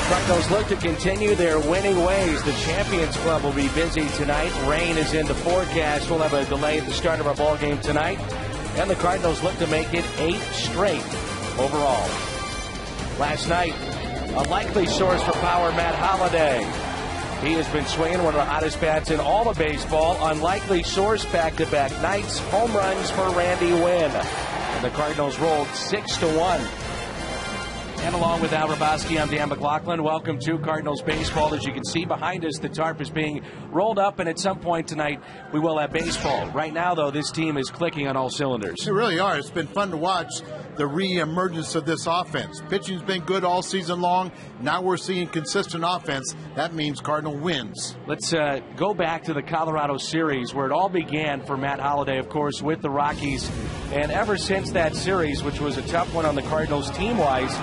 Cardinals look to continue their winning ways. The Champions Club will be busy tonight. Rain is in the forecast. We'll have a delay at the start of our ball game tonight. And the Cardinals look to make it 8 straight overall. Last night, a likely source for power, Matt Holliday. He has been swinging one of the hottest bats in all of baseball. Unlikely source back-to-back nights. Home runs for Randy Wynn. And the Cardinals rolled 6-1. And along with Al Raboski, I'm Dan McLaughlin. Welcome to Cardinals baseball. As you can see behind us, the tarp is being rolled up, and at some point tonight, we will have baseball. Right now, though, this team is clicking on all cylinders. They really are. It's been fun to watch the re-emergence of this offense. Pitching's been good all season long. Now we're seeing consistent offense. That means Cardinal wins. Let's go back to the Colorado series where it all began for Matt Holliday, of course, with the Rockies. And ever since that series, which was a tough one on the Cardinals team-wise,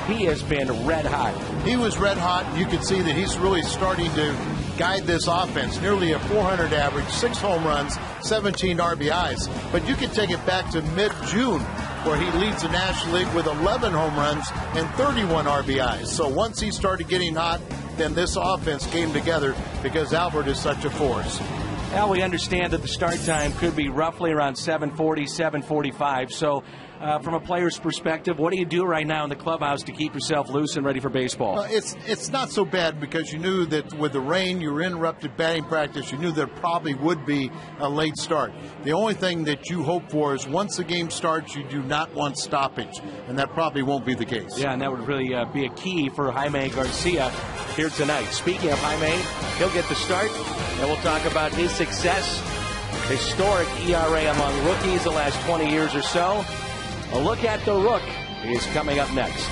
he has been red hot. He was red hot. You can see that he's really starting to guide this offense. Nearly a .400 average, 6 home runs, 17 RBIs. But you can take it back to mid-June, where he leads the National League with 11 home runs and 31 RBIs. So once he started getting hot, then this offense came together because Albert is such a force. Now we understand that the start time could be roughly around 7:40, 7:45. So from a player's perspective, what do you do right now in the clubhouse to keep yourself loose and ready for baseball? Well, it's not so bad because you knew that with the rain, you were interrupted batting practice. You knew there probably would be a late start. The only thing that you hope for is once the game starts, you do not want stoppage, and that probably won't be the case. Yeah, and that would really be a key for Jaime Garcia here tonight. Speaking of Jaime, he'll get the start, and we'll talk about his success. Historic ERA among rookies the last 20 years or so. A look at the Rook is coming up next.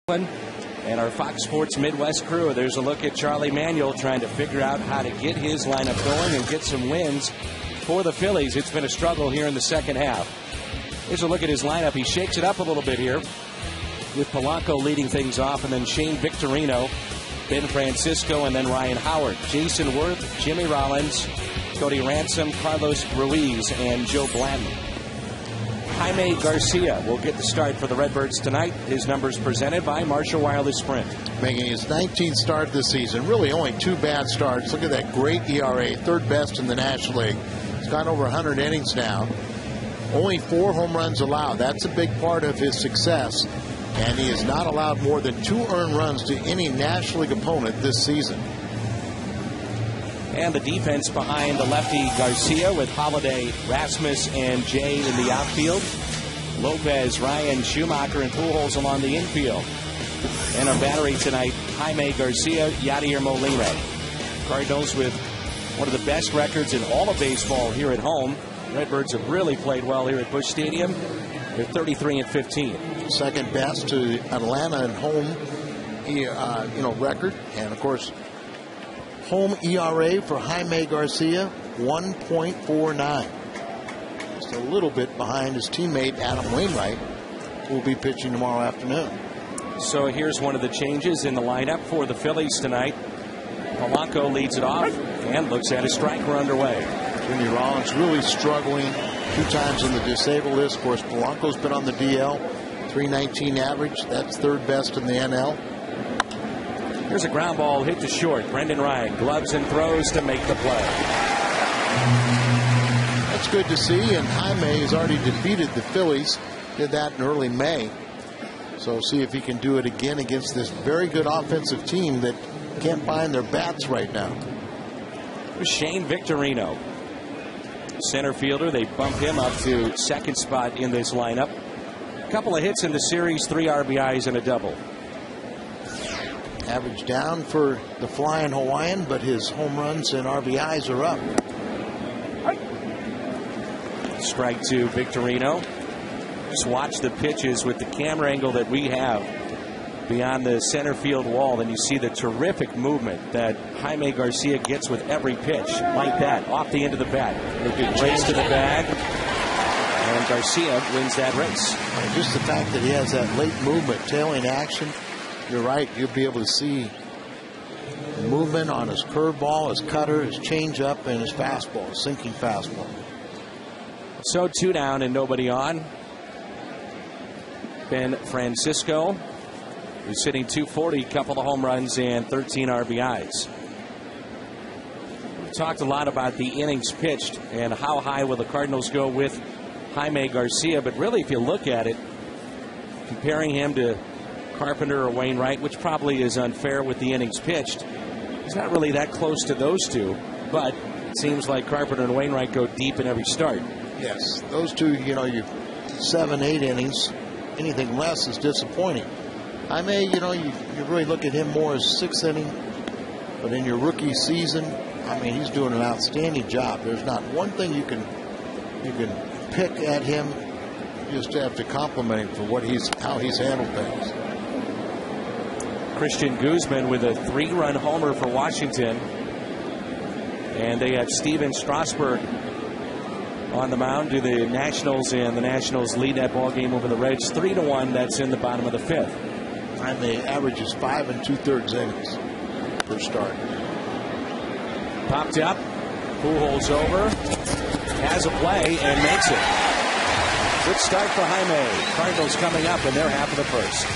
And our Fox Sports Midwest crew, there's a look at Charlie Manuel trying to figure out how to get his lineup going and get some wins for the Phillies. It's been a struggle here in the second half. Here's a look at his lineup. He shakes it up a little bit here with Polanco leading things off, and then Shane Victorino, Ben Francisco, and then Ryan Howard. Jason Worth, Jimmy Rollins, Cody Ransom, Carlos Ruiz, and Joe Blanton. Jaime Garcia will get the start for the Redbirds tonight. His numbers presented by Marshall Wireless Sprint. Making his 19th start this season. Really only 2 bad starts. Look at that great ERA, third best in the National League. He's gone over 100 innings now. Only 4 home runs allowed. That's a big part of his success. And he has not allowed more than 2 earned runs to any National League opponent this season. And the defense behind the lefty Garcia with Holiday, Rasmus, and Jay in the outfield. Lopez, Ryan, Schumacher, and Pujols along the infield. And our battery tonight, Jaime Garcia, Yadier Molina. Cardinals with one of the best records in all of baseball here at home. Redbirds have really played well here at Busch Stadium. They're 33-15. Second best to Atlanta in home, record. And of course, home ERA for Jaime Garcia, 1.49. Just a little bit behind his teammate Adam Wainwright, who will be pitching tomorrow afternoon. So here's one of the changes in the lineup for the Phillies tonight. Polanco leads it off and looks at a striker underway. Jimmy Rollins really struggling 2 times in the disabled list. Of course, Polanco's been on the DL, 319 average. That's third best in the NL. Here's a ground ball hit to short. Brendan Ryan gloves and throws to make the play. That's good to see, and Jaime has already defeated the Phillies. Did that in early May. So see if he can do it again against this very good offensive team that can't find their bats right now. Shane Victorino, center fielder. They bump him up to second spot in this lineup. A couple of hits in the series, 3 RBIs and a double. Average down for the Flying Hawaiian, but his home runs and RBIs are up. Strike 2, Victorino. Just watch the pitches with the camera angle that we have beyond the center field wall. Then you see the terrific movement that Jaime Garcia gets with every pitch. Like that, off the end of the bat. A good race to the bag. And Garcia wins that race. And just the fact that he has that late movement, tailing action. You're right. You'll be able to see movement on his curveball, his cutter, his changeup, and his fastball, his sinking fastball. So 2 down and nobody on. Ben Francisco, who's sitting 240, couple of home runs and 13 RBIs. We've talked a lot about the innings pitched and how high will the Cardinals go with Jaime Garcia. But really, if you look at it, comparing him to Carpenter or Wainwright, which probably is unfair with the innings pitched, he's not really that close to those two, but it seems like Carpenter and Wainwright go deep in every start. Yes, those two, you 7, 8 innings. Anything less is disappointing. Jaime, you really look at him more as 6th inning, but in your rookie season, he's doing an outstanding job. There's not one thing you can pick at him. You just have to compliment him for how he's handled things. Christian Guzman with a 3-run homer for Washington. And they have Steven Strasburg on the mound to the Nationals, and the Nationals lead that ball game over the Reds 3-1. That's in the bottom of the 5th. And the average is 5 2/3 innings per start. Popped up. Pujols over. Has a play and makes it. Good start for Jaime. Cardinals coming up in their half of the first.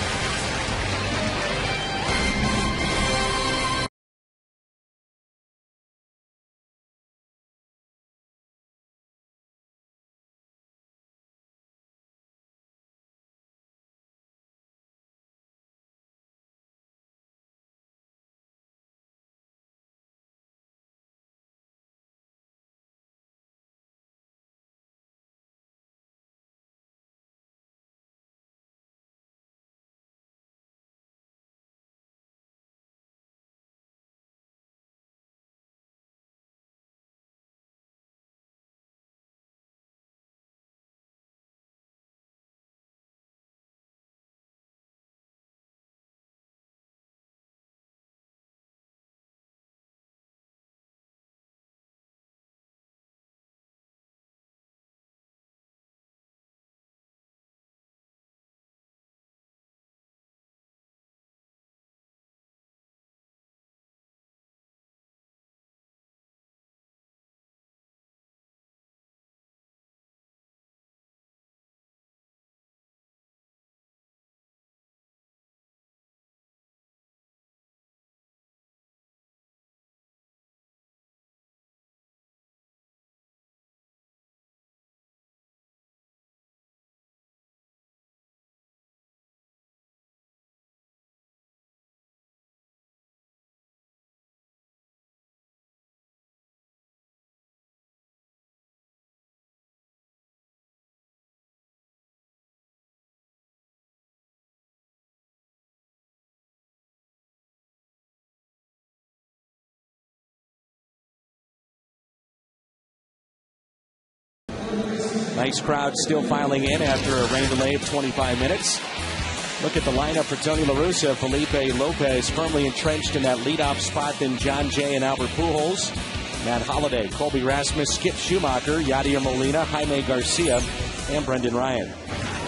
Nice crowd still filing in after a rain delay of 25 minutes. Look at the lineup for Tony La Russa. Felipe Lopez firmly entrenched in that leadoff spot. Then John Jay and Albert Pujols. Matt Holliday, Colby Rasmus, Skip Schumacher, Yadier Molina, Jaime Garcia, and Brendan Ryan.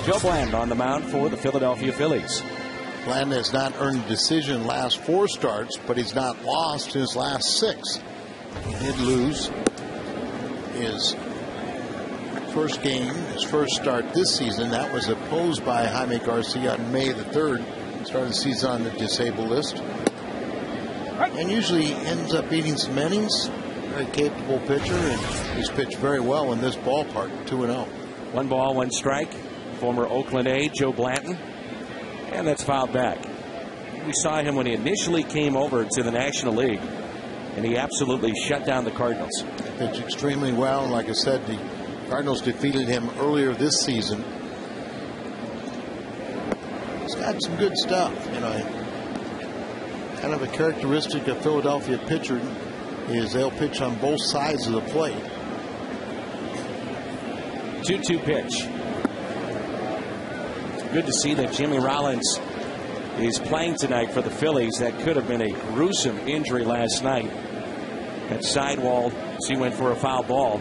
Joe Blanton on the mound for the Philadelphia Phillies. Blanton has not earned a decision last 4 starts, but he's not lost his last 6. He did lose his first game, his first start this season. That was opposed by Jaime Garcia on May the 3rd. Started the season on the disabled list. And usually ends up beating some innings. Very capable pitcher, and he's pitched very well in this ballpark. 2-0. 1 ball, 1 strike. Former Oakland A, Joe Blanton. And that's fouled back. We saw him when he initially came over to the National League, and he absolutely shut down the Cardinals. Pitched extremely well. Like I said, the Cardinals defeated him earlier this season. He's got some good stuff. You know, kind of a characteristic of Philadelphia pitcher is they'll pitch on both sides of the plate. 2-2 pitch. Good to see that Jimmy Rollins is playing tonight for the Phillies. That could have been a gruesome injury last night. Got sidewalled as he went for a foul ball.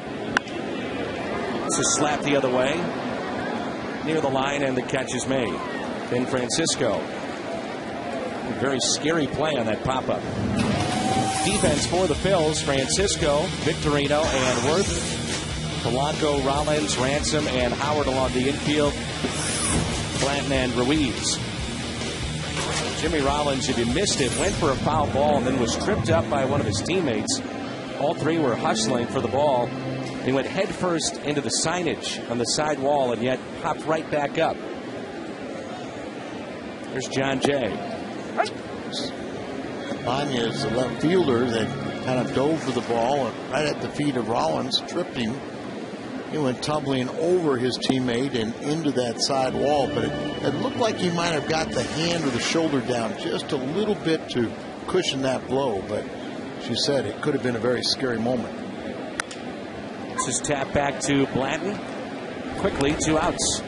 It's a slap the other way. Near the line, and the catch is made. Then Francisco. A very scary play on that pop-up. Defense for the Phils. Francisco, Victorino, and Worth. Polanco, Rollins, Ransom, and Howard along the infield. Blanton and Ruiz. Jimmy Rollins, if he missed it, went for a foul ball and then was tripped up by one of his teammates. All 3 were hustling for the ball. He went headfirst into the signage on the side wall and yet popped right back up. There's John Jay. Banya is the left fielder that kind of dove for the ball and right at the feet of Rollins, tripped him. He went tumbling over his teammate and into that side wall, but it looked like he might have got the hand or the shoulder down just a little bit to cushion that blow, but she said it could have been a very scary moment. This is tapped back to Blanton. Quickly, 2 outs.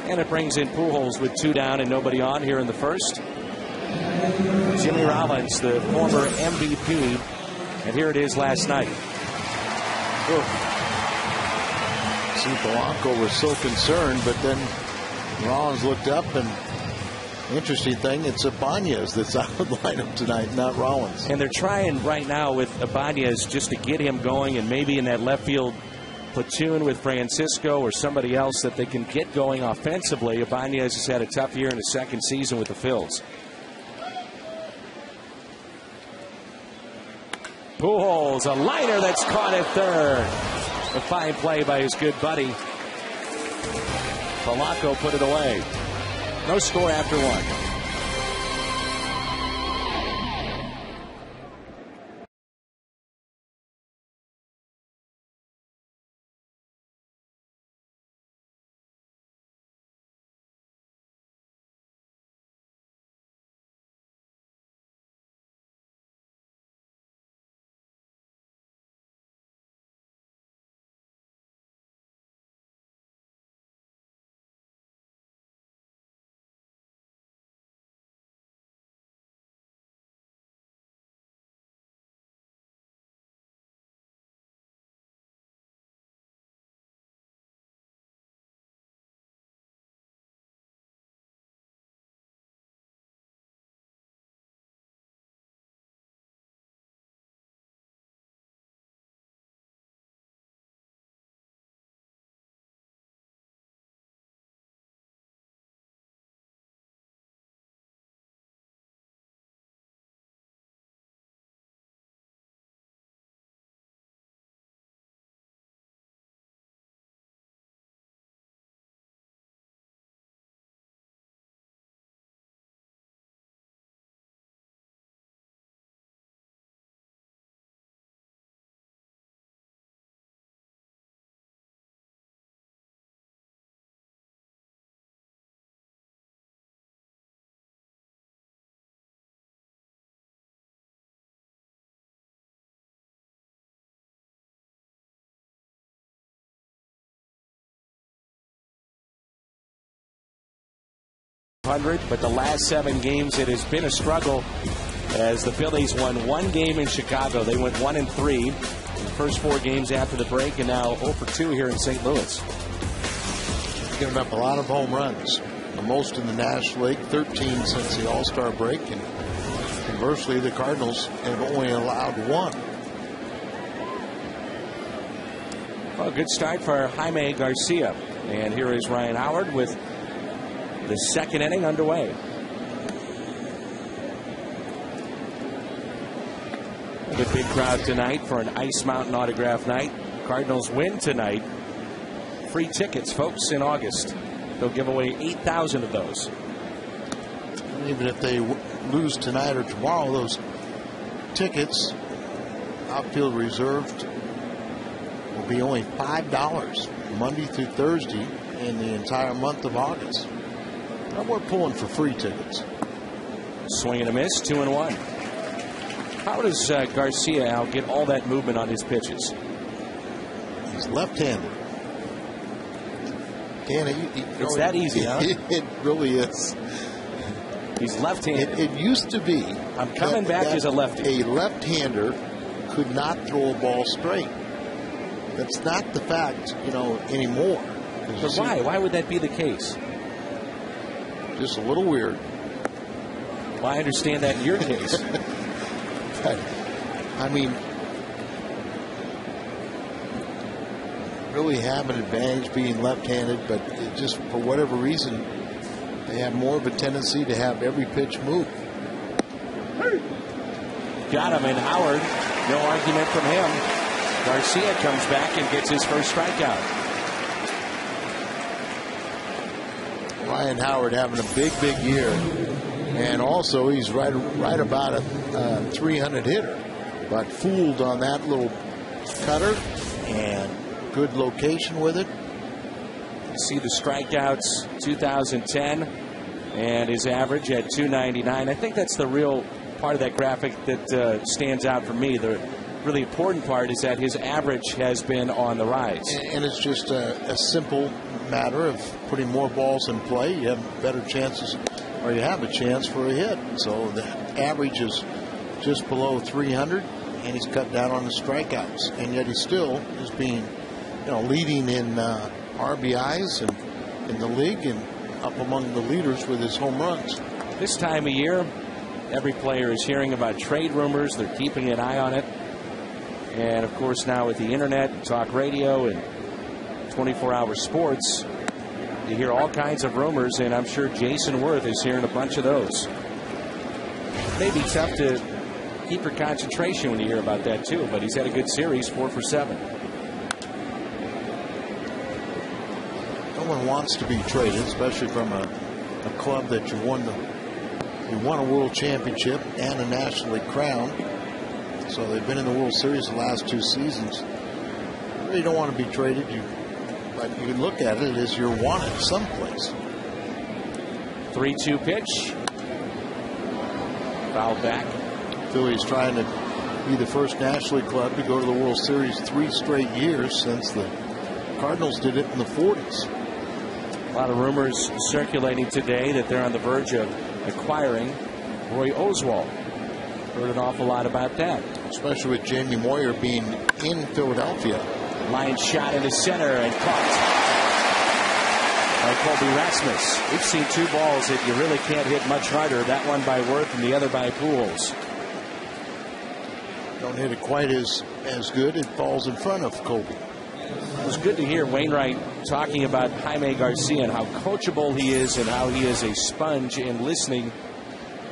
And it brings in Pujols with 2 down and nobody on here in the first. Jimmy Rollins, the former MVP, and here it is last night. See, Polanco was so concerned, but then Rollins looked up, and interesting thing, it's Ibanez that's out of the lineup tonight, not Rollins. And they're trying right now with Ibanez just to get him going, and maybe in that left field platoon with Francisco or somebody else that they can get going offensively. Ibanez has had a tough year in his second season with the Phils. Pujols, a liner that's caught at third. A fine play by his good buddy. Polanco put it away. No score after 1. 100, but the last 7 games it has been a struggle as the Phillies won 1 game in Chicago. They went 1-3 in the first 4 games after the break, and now 0-2 here in St. Louis. Giving up a lot of home runs, the most in the National League, 13 since the All-Star break, and conversely the Cardinals have only allowed 1. Well, a good start for Jaime Garcia, and here is Ryan Howard with the second inning underway. A big crowd tonight for an Ice Mountain autograph night. Cardinals win tonight. Free tickets, folks, in August. They'll give away 8,000 of those. Even if they lose tonight or tomorrow, those tickets, outfield reserved, will be only $5 Monday through Thursday in the entire month of August. Now we're pulling for free tickets. Swing and a miss, 2-1. How does Garcia Al get all that movement on his pitches? He's left-handed. It's that easy, huh? It really is. He's left-handed. It used to be. I'm coming back as a lefty. A left-hander could not throw a ball straight. That's not the fact, anymore. But why? Why would that be the case? Just a little weird. Well, I understand that in your case. But, I mean, really have an advantage being left-handed, but it just for whatever reason, they have more of a tendency to have every pitch move. Got him, and Howard, no argument from him. Garcia comes back and gets his first strikeout. Ryan Howard having a big year, and also he's right about a 300 hitter, but fooled on that little cutter and good location with it. You see the strikeouts 2010 and his average at 299. I think that's the real part of that graphic that stands out for me. The really important part is that his average has been on the rise. And it's just a simple matter of putting more balls in play. You have better chances, or you have a chance for a hit. So the average is just below 300, and he's cut down on the strikeouts. And yet he still is being, leading in RBIs and in the league and up among the leaders with his home runs. This time of year, every player is hearing about trade rumors. They're keeping an eye on it. And, of course, now with the Internet, talk radio, and 24-hour sports, you hear all kinds of rumors, and I'm sure Jason Worth is hearing a bunch of those. It may be tough to keep your concentration when you hear about that, too, but he's had a good series, 4 for 7. No one wants to be traded, especially from a club that you won a world championship and a National League crown. So they've been in the World Series the last 2 seasons. You really don't want to be traded. But you can look at it as you're wanted someplace. 3-2 pitch. Foul back. Phillies trying to be the first National League club to go to the World Series 3 straight years since the Cardinals did it in the 40s. A lot of rumors circulating today that they're on the verge of acquiring Roy Oswalt. Heard an awful lot about that. Especially with Jamie Moyer being in Philadelphia. Line shot into center and caught by Colby Rasmus. We've seen 2 balls that you really can't hit much harder. That one by Worth and the other by Pujols. Don't hit it quite as good. It falls in front of Colby. It was good to hear Wainwright talking about Jaime Garcia and how coachable he is and how he is a sponge in listening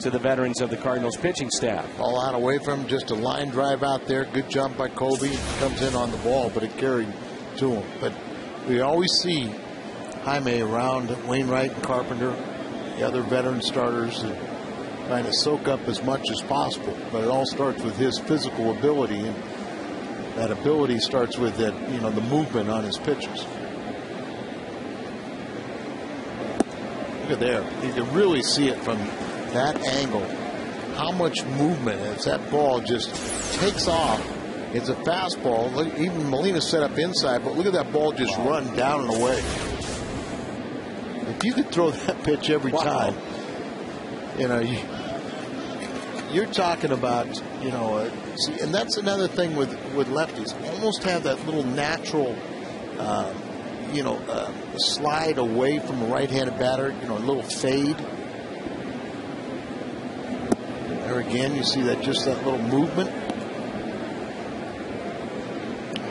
to the veterans of the Cardinals pitching staff. Ball out away from him, just a line drive out there. Good jump by Colby. Comes in on the ball, but it carried to him. But we always see Jaime around Wainwright and Carpenter, the other veteran starters, and trying to soak up as much as possible. But it all starts with his physical ability, and that ability starts with that, the movement on his pitches. Look at there. You can really see it from that angle, how much movement as that ball just takes off. It's a fastball. Look, even Molina set up inside, but look at that ball just run down and away. if you could throw that pitch every time, you know, you're talking about, you know, see, and that's another thing with lefties. Almost have that little natural, you know, slide away from a right-handed batter, you know, a little fade. There again, you see that, just that little movement.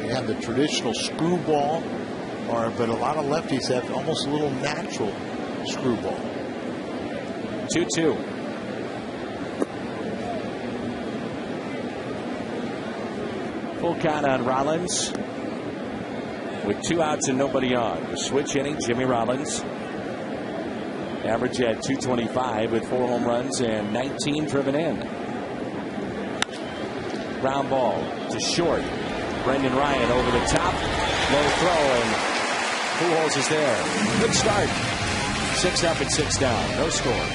You have the traditional screwball, but a lot of lefties have almost a little natural screwball. 2-2. Full count on Rollins with 2 outs and nobody on. The switch inning, Jimmy Rollins. Average at 225 with 4 home runs and 19 driven in. Ground ball to short. Brendan Ryan over the top. Low throw, and Pujols is there. Good start. 6 up and 6 down. No score.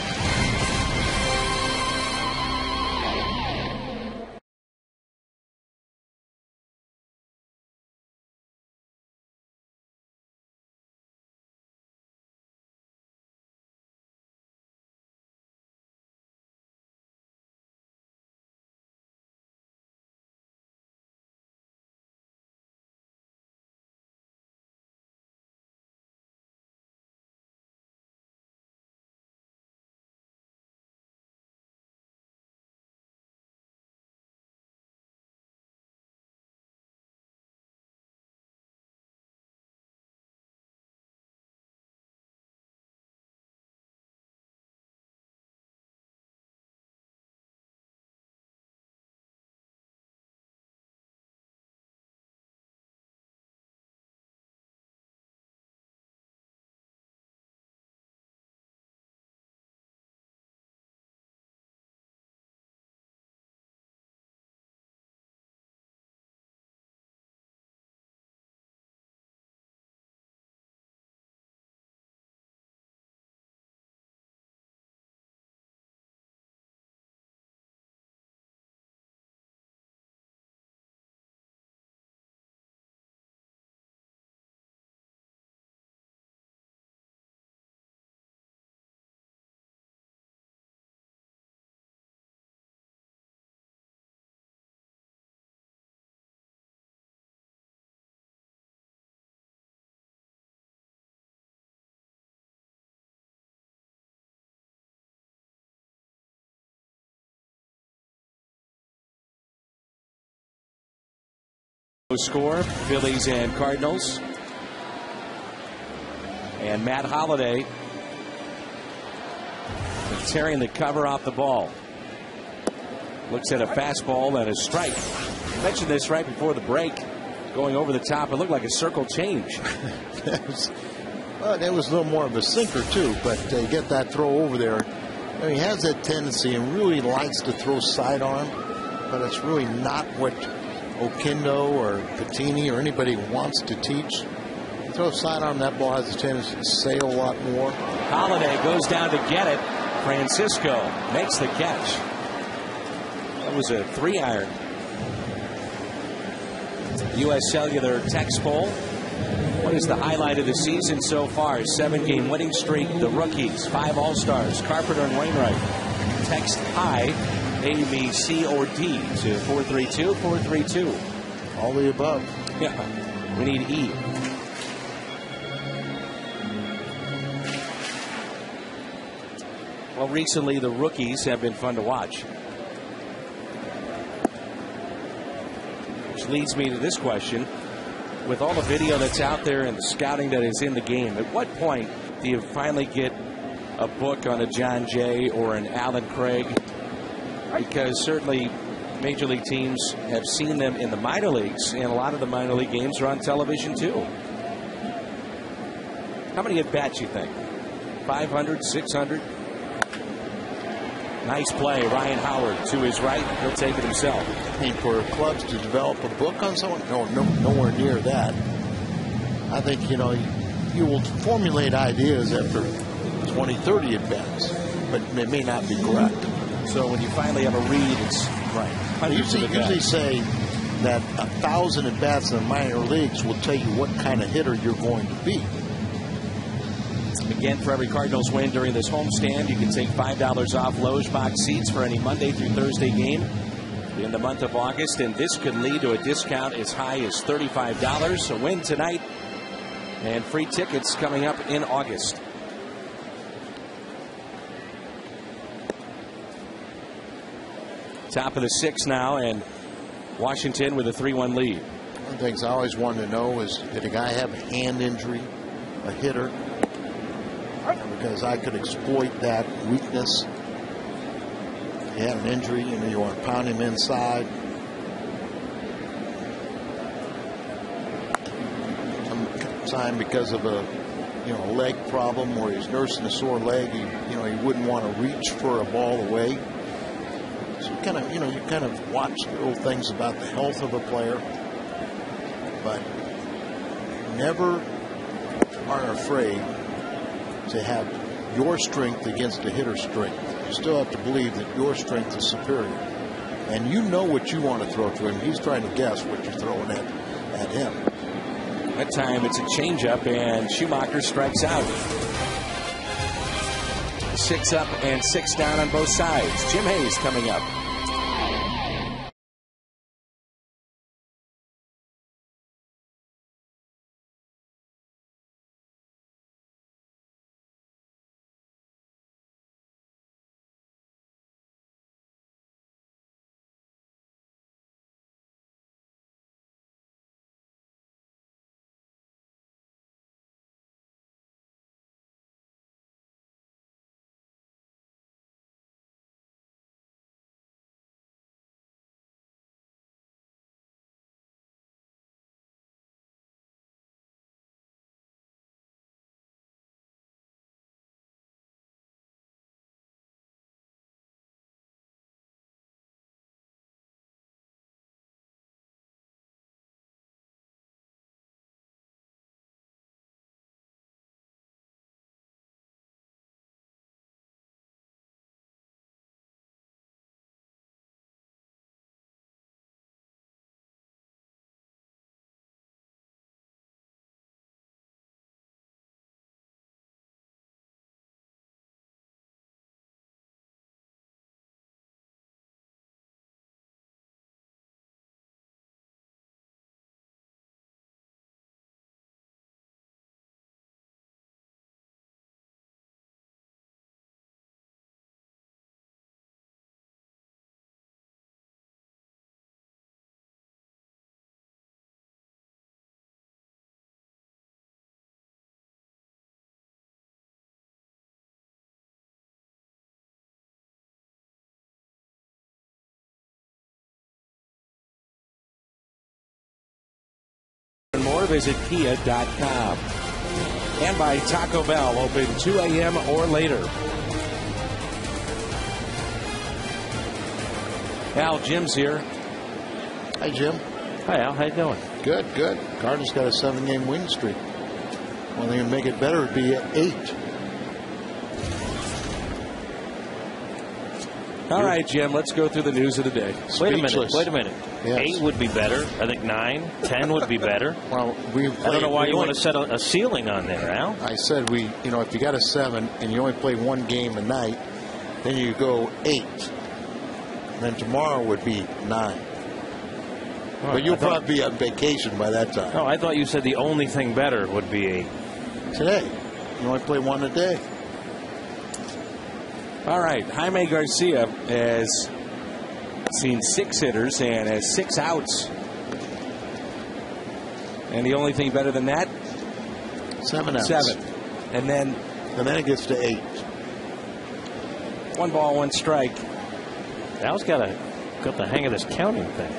Score, Phillies and Cardinals. And Matt Holliday tearing the cover off the ball. Looks at a fastball and a strike. I mentioned this right before the break. Going over the top, it looked like a circle change. Well, it was a little more of a sinker too, but get that throw over there. You know, he has that tendency and really likes to throw sidearm, but it's really not what Oquendo or Patini or anybody wants to teach. You throw sidearm, that ball has a tendency to sail a lot more. Holliday goes down to get it. Francisco makes the catch. That was a 3-iron. U.S. Cellular text poll. What is the highlight of the season so far? 7-game winning streak. The rookies, 5 All-Stars, Carpenter and Wainwright. Text high, A, B, C, or D to 432-432. All the above. Yeah, we need E. Well, recently the rookies have been fun to watch. Which leads me to this question. With all the video that's out there and the scouting that is in the game, at what point do you finally get a book on a John Jay or an Alan Craig? Because certainly major league teams have seen them in the minor leagues, and a lot of the minor league games are on television too. How many at-bats you think? 500, 600? Nice play. Ryan Howard to his right. He'll take it himself. I mean, for clubs to develop a book on someone, nowhere near that. I think, you know, you will formulate ideas after 20, 30 at-bats, but it may not be correct. So when you finally have a read, it's right. Usually say that 1,000 at-bats in the minor leagues will tell you what kind of hitter you're going to be. Again, for every Cardinals win during this homestand, you can take $5 off Lowe's box seats for any Monday through Thursday game in the month of August, and this could lead to a discount as high as $35. So win tonight, and free tickets coming up in August. Top of the 6th now, and Washington with a 3-1 lead. One of the things I always wanted to know is, did a guy have a hand injury, a hitter? Because I could exploit that weakness. He had an injury, you want to pound him inside. Sometime because of a leg problem where he's nursing a sore leg, he wouldn't want to reach for a ball away. So you kind of watch little things about the health of a player, but you never are afraid to have your strength against the hitter's strength. You still have to believe that your strength is superior. And you know what you want to throw to him. He's trying to guess what you're throwing at him. That time it's a changeup, and Schumacher strikes out. 6 up and 6 down on both sides. Jim Hayes coming up. More, visit kia.com. And by Taco Bell, open 2 a.m. or later. Al, Jim's here. Hi, Jim. Hi, Al. How you doing? Good, good. Cardinals got a 7-game win streak. One thing to make it better would be 8. All right, Jim, let's go through the news of the day. Wait a minute. Yes. 8 would be better. I think 9, 10 would be better. Well, I don't know why you want to set a ceiling on there, Al. I said if you got a 7 and you only play 1 game a night, then you go 8. Then tomorrow would be 9. But you'll probably be on vacation by that time. No, I thought you said the only thing better would be 8. Today. You only play 1 a day. All right, Jaime Garcia has seen 6 hitters and has 6 outs. And the only thing better than that? 7 outs. 7. And then it gets to 8. 1 ball, 1 strike. Al's got the hang of this counting thing.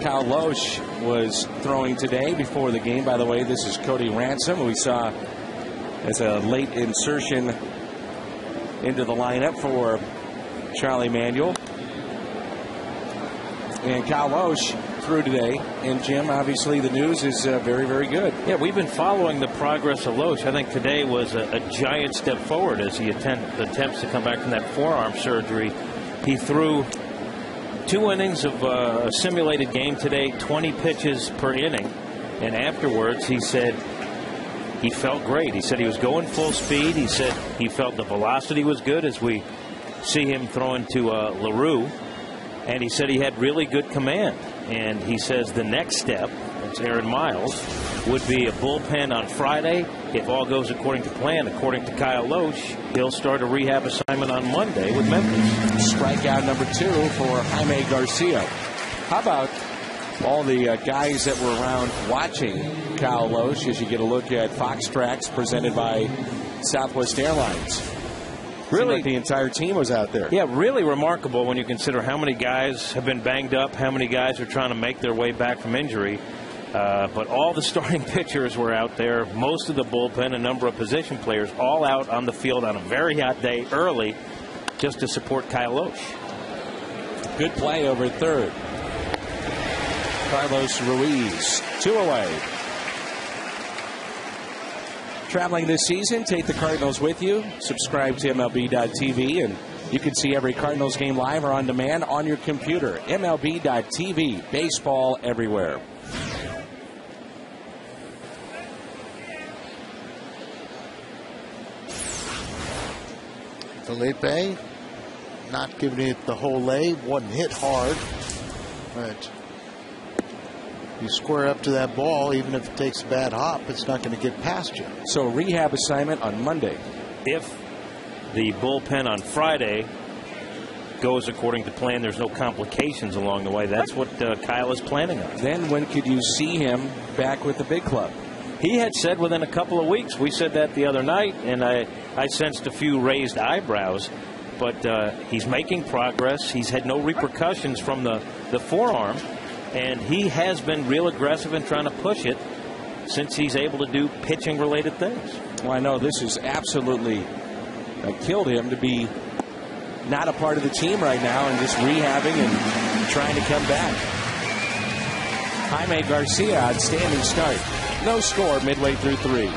Kyle Loesch was throwing today before the game. By the way, this is Cody Ransom, who we saw as a late insertion into the lineup for Charlie Manuel. And Kyle Loesch threw today. And Jim, obviously the news is very, very good. Yeah, we've been following the progress of Loesch. I think today was a giant step forward as he attempts to come back from that forearm surgery. He threw 2 innings of a simulated game today, 20 pitches per inning. And afterwards he said he felt great. He said he was going full speed. He said he felt the velocity was good as we see him throwing to LaRue. And he said he had really good command. And he says the next step, that's Aaron Miles, would be a bullpen on Friday. If all goes according to plan, according to Kyle Loesch, he'll start a rehab assignment on Monday with Memphis. Strikeout number 2 for Jaime Garcia. How about all the guys that were around watching Kyle Loesch as you get a look at Fox Tracks presented by Southwest Airlines? Really, like the entire team was out there. Yeah, really remarkable when you consider how many guys have been banged up, how many guys are trying to make their way back from injury. But all the starting pitchers were out there, most of the bullpen, a number of position players, all out on the field on a very hot day early just to support Kyle Loesch. Good play over at third. Carlos Ruiz, 2 away. Traveling this season, take the Cardinals with you. Subscribe to MLB.tv, and you can see every Cardinals game live or on demand on your computer. MLB.tv, baseball everywhere. Felipe not giving it the whole lay. Wasn't hit hard, but you square up to that ball, even if it takes a bad hop, it's not going to get past you. So rehab assignment on Monday. If the bullpen on Friday goes according to plan, there's no complications along the way. That's what Kyle is planning on. Then when could you see him back with the big club? He had said within a couple of weeks. We said that the other night, and I sensed a few raised eyebrows. But he's making progress. He's had no repercussions from the forearm. And he has been real aggressive in trying to push it since he's able to do pitching-related things. Well, I know this has absolutely killed him to be not a part of the team right now and just rehabbing and trying to come back. Jaime Garcia, outstanding start. No score midway through 3.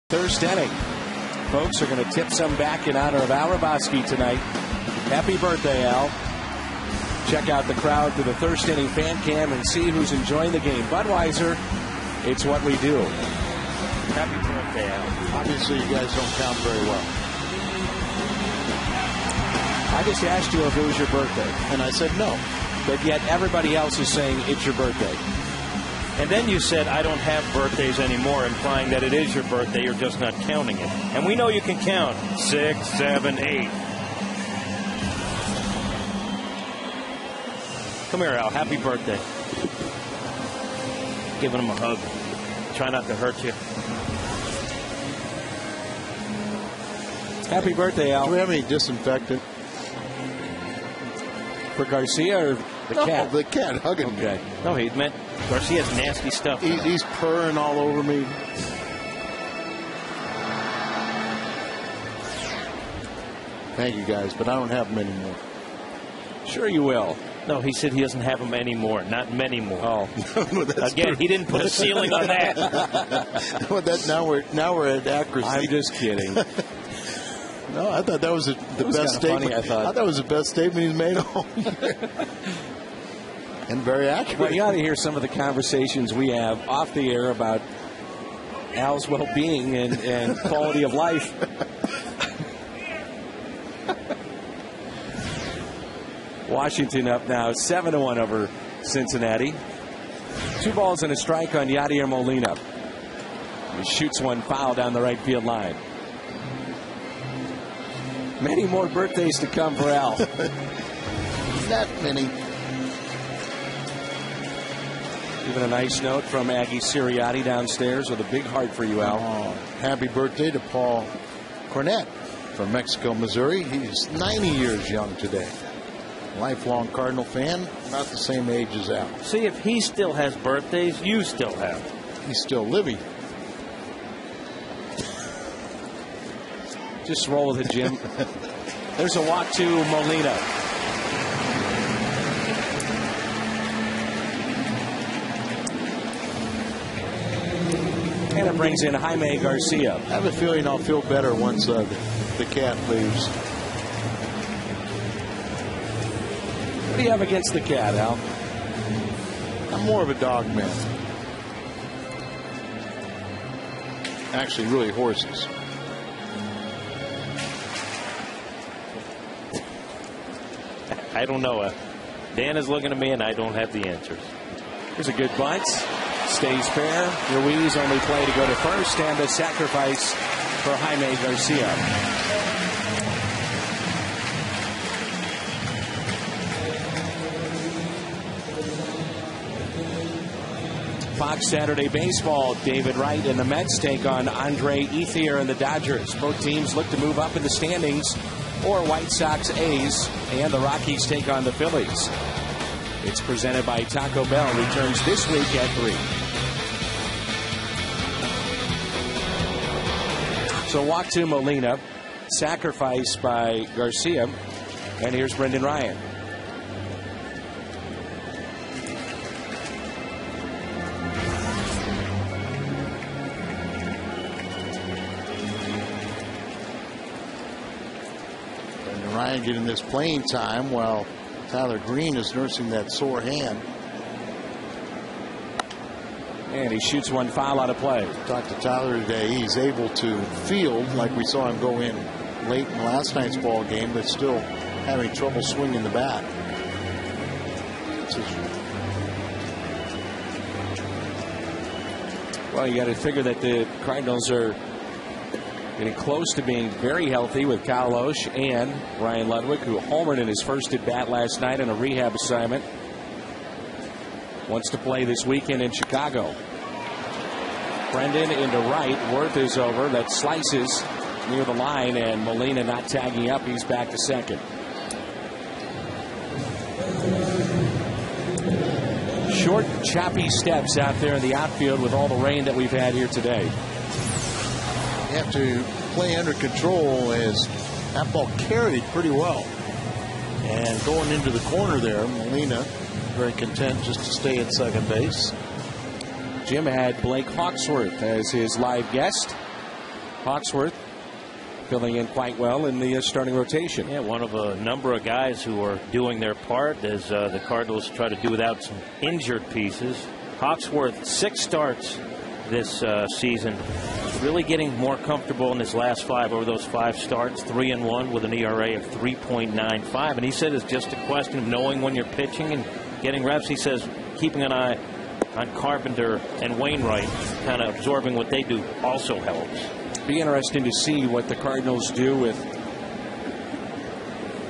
First inning. Folks are going to tip some back in honor of Al Raboski tonight. Happy birthday, Al. Check out the crowd to the first inning fan cam and see who's enjoying the game. Budweiser, it's what we do. Happy birthday, Al. Obviously, you guys don't count very well. I just asked you if it was your birthday. And I said no. But yet everybody else is saying it's your birthday. And then you said, I don't have birthdays anymore, implying that it is your birthday, you're just not counting it. And we know you can count 6, 7, 8. Come here, Al. Happy birthday. Giving him a hug. Try not to hurt you. Happy birthday, Al. Do we have any disinfectant? For Garcia or the cat? The cat hugging me. Okay. No, he meant Garcia's nasty stuff. He's purring all over me. Thank you, guys, but I don't have them anymore. Sure you will. No, he said he doesn't have them anymore, not many more. Oh, again, he didn't put a ceiling on that. Well, now we're at accuracy. I'm just kidding. No, I thought that was the best statement. Funny, I thought that was the best statement he's made all year. And very accurate. Well, you ought to hear some of the conversations we have off the air about Al's well-being and quality of life. Washington up now 7-1 over Cincinnati. 2 balls and a strike on Yadier Molina. He shoots one foul down the right field line. Many more birthdays to come for Al. Not many. Even a nice note from Aggie Siriati downstairs with a big heart for you, Al. Oh, happy birthday to Paul Cornett from Mexico, Missouri. He's 90 years young today. Lifelong Cardinal fan, about the same age as Al. See, if he still has birthdays, you still have. He's still living. Just roll with it, Jim. There's a walk to Molina. And it brings in Jaime Garcia. I have a feeling I'll feel better once the cat leaves. What do you have against the cat, Al? I'm more of a dog man. Actually, really horses. I don't know. Dan is looking at me, and I don't have the answers. Here's a good bunt. Stays fair. Ruiz only play to go to first, and a sacrifice for Jaime Garcia. Fox Saturday Baseball. David Wright and the Mets take on Andre Ethier and the Dodgers. Both teams look to move up in the standings. Or White Sox, A's, and the Rockies take on the Phillies. It's presented by Taco Bell. Returns this week at 3. So walk to Molina, sacrifice by Garcia, and here's Brendan Ryan. Ryan getting this playing time while Tyler Green is nursing that sore hand. And he shoots one foul out of play. Talked to Tyler today. He's able to field like we saw him go in late in last night's ball game, but still having trouble swinging the bat. Well, you got to figure that the Cardinals are getting close to being very healthy with Kyle Osh and Ryan Ludwig, who homered in his first at bat last night on a rehab assignment. Wants to play this weekend in Chicago. Brendan into right. Worth is over. That slices near the line, and Molina not tagging up. He's back to second. Short, choppy steps out there in the outfield with all the rain that we've had here today. You have to play under control as that ball carried pretty well. And going into the corner there, Molina very content just to stay at second base. Jim had Blake Hawksworth as his live guest. Hawksworth filling in quite well in the starting rotation. Yeah, one of a number of guys who are doing their part as the Cardinals try to do without some injured pieces. Hawksworth, 6 starts this season. Really getting more comfortable in his last 5 over those 5 starts. 3-1 with an ERA of 3.95. And he said it's just a question of knowing when you're pitching and getting reps. He says keeping an eye on Carpenter and Wainwright, kind of absorbing what they do, also helps. Be interesting to see what the Cardinals do with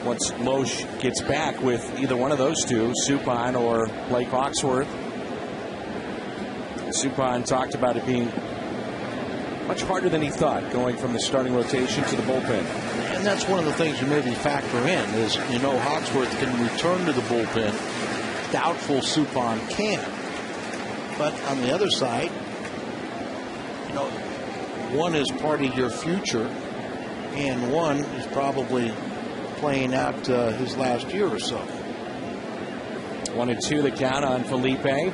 once Loesch gets back with either one of those two, Suppan or Blake Hawksworth. Suppan talked about it being much harder than he thought, going from the starting rotation to the bullpen. And that's one of the things you maybe factor in is, you know, Hawksworth can return to the bullpen. Doubtful Suppan can. But on the other side, you know, one is part of your future, and one is probably playing out his last year or so. 1-2 the count on Felipe.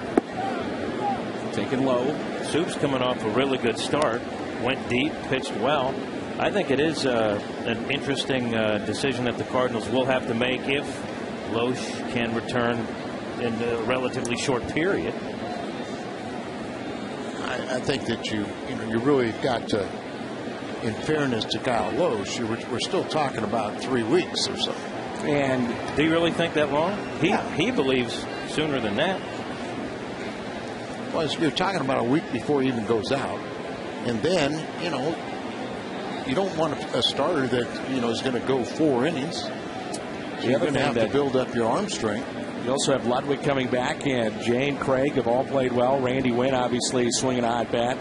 Taken low. Soup's coming off a really good start. Went deep, pitched well. I think it is an interesting decision that the Cardinals will have to make if Loesch can return in a relatively short period. I think that you really got to, in fairness to Kyle Loesch, we're still talking about 3 weeks or so. And do you really think that long? He believes sooner than that. Well, you're talking about a week before he even goes out, and then you don't want a starter that is going to go 4 innings. So you're going to have to build up your arm strength. You also have Ludwig coming back, and Jay and Craig have all played well. Randy Wynn obviously swinging a hot bat.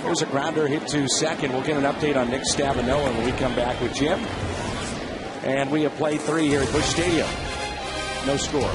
There's a grounder hit to second. We'll get an update on Nick Stavanoa when we come back with Jim. And we have played 3 here at Busch Stadium. No score.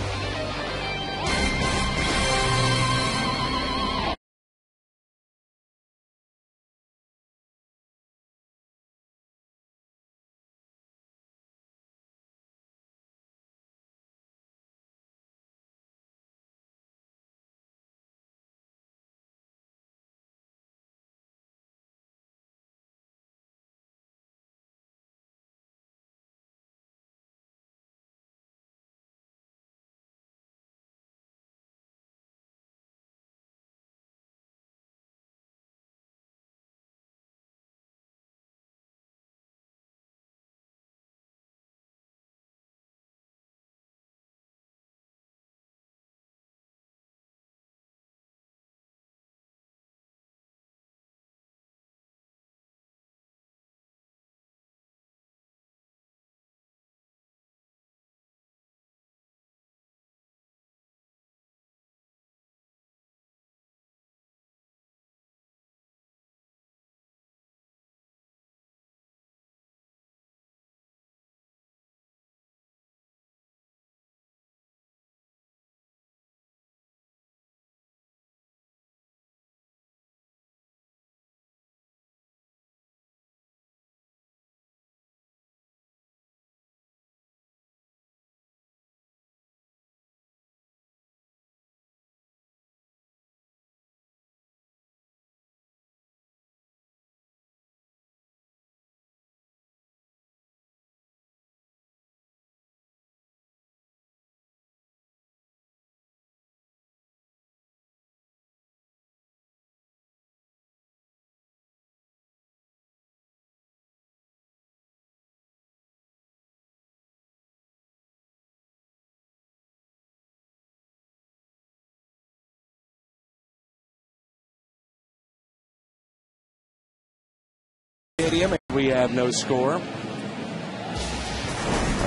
Stadium, and we have no score. Our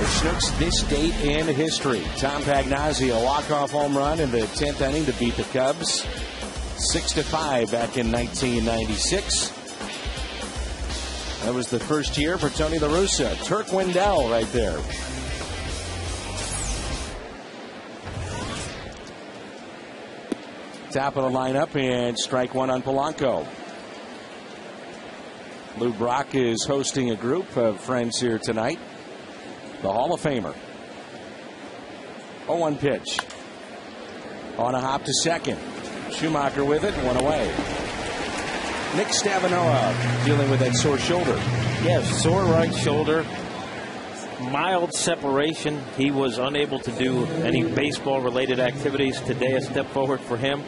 Snooks this date in history. Tom Pagnazzi, a walk-off home run in the 10th inning to beat the Cubs 6-5 back in 1996. That was the first year for Tony La Russa. Turk Wendell right there. Top of the lineup, and strike one on Polanco. Lou Brock is hosting a group of friends here tonight. The Hall of Famer. 0-1 pitch. On a hop to second. Schumacher with it, one away. Nick Stavanoa dealing with that sore shoulder. Yes, sore right shoulder. Mild separation. He was unable to do any baseball-related activities today. A step forward for him.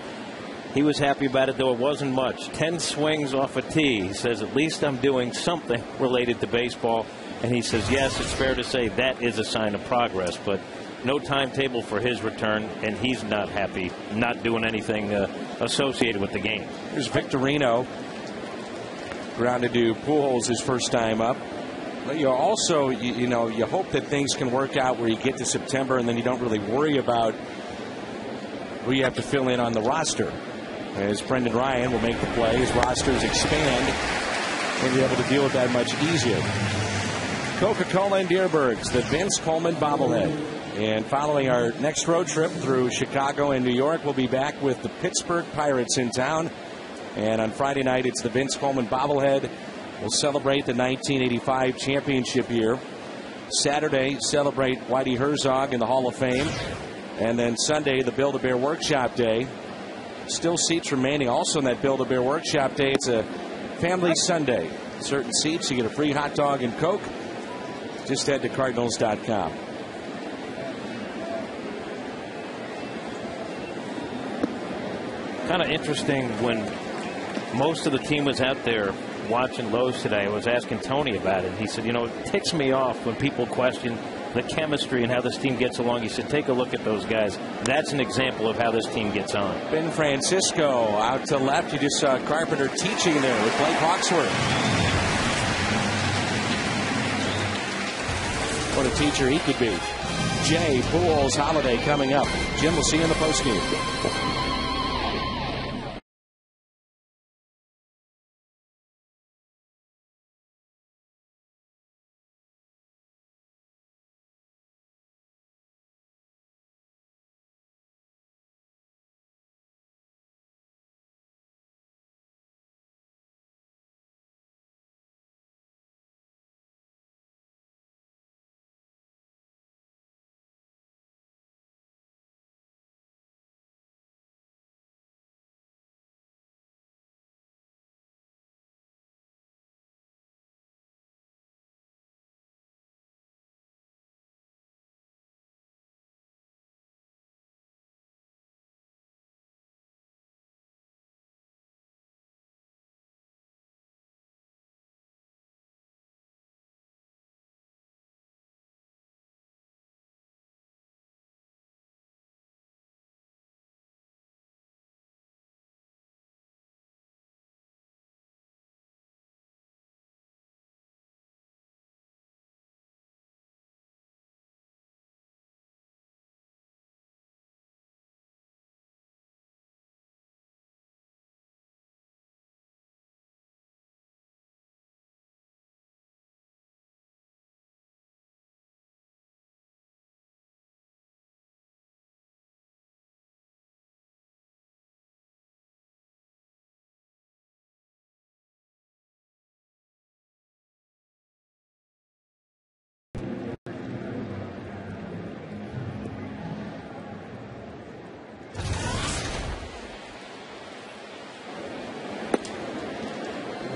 He was happy about it, though it wasn't much. 10 swings off a tee. He says, at least I'm doing something related to baseball. And he says, yes, it's fair to say that is a sign of progress. But no timetable for his return, and he's not happy, not doing anything associated with the game. Here's Victorino. Grounded to Pujols his first time up. But you also, you hope that things can work out where you get to September and then you don't really worry about who you have to fill in on the roster. As Brendan Ryan will make the play, his rosters expand, and you're able to deal with that much easier. Coca-Cola and Deerbergs, the Vince Coleman bobblehead. And following our next road trip through Chicago and New York, we'll be back with the Pittsburgh Pirates in town. And on Friday night, it's the Vince Coleman bobblehead. We'll celebrate the 1985 championship year. Saturday, celebrate Whitey Herzog in the Hall of Fame. And then Sunday, the Build-A-Bear Workshop Day. Still seats remaining also in that Build-A-Bear Workshop Day. It's a family Sunday. certain seats. You get a free hot dog and Coke. Just head to Cardinals.com. Kind of interesting when most of the team was out there watching Lowe's today. I was asking Tony about it. He said, you know, it ticks me off when people question the chemistry and how this team gets along. He said, take a look at those guys. That's an example of how this team gets on. Ben Francisco out to left. You just saw Carpenter teaching there with Blake Hawksworth. What a teacher he could be. Jay Pujols Holiday coming up. Jim, we'll see you in the postgame.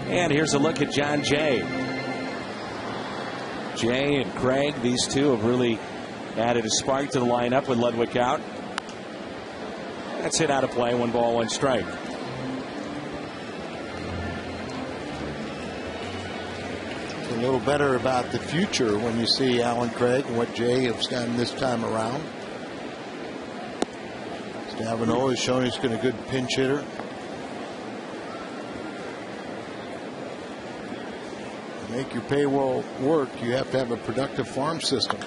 And here's a look at John Jay. Jay and Craig, these two have really added a spark to the lineup with Ludwig out. That's hit out of play. 1 ball, 1 strike. It's a little better about the future when you see Alan Craig and what Jay has done this time around. Stavino has shown he's been a good pinch hitter. Make your payroll work, you have to have a productive farm system.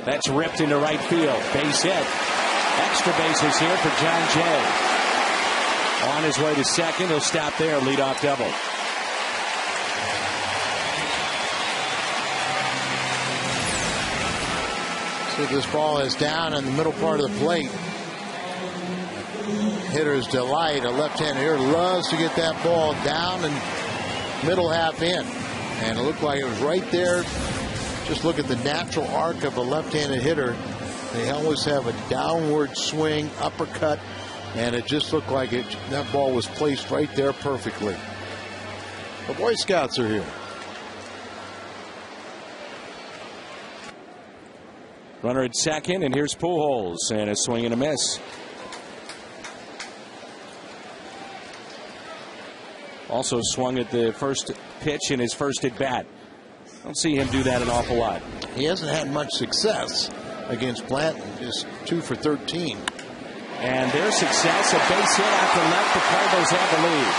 That's ripped into right field. Base hit. Extra bases here for John Jay. On his way to second. He'll stop there. Leadoff double. So this ball is down in the middle part of the plate. Hitter's delight. A left-handed hitter loves to get that ball down and middle half in. And it looked like it was right there. Just look at the natural arc of a left-handed hitter. They always have a downward swing, uppercut, and it just looked like that ball was placed right there perfectly. The Boy Scouts are here. Runner at second, and here's Pujols, and a swing and a miss. Also swung at the first pitch in his first at bat. Don't see him do that an awful lot. He hasn't had much success against Blanton. Just 2 for 13. And their success, a base hit out to left. The Cardinals have the lead.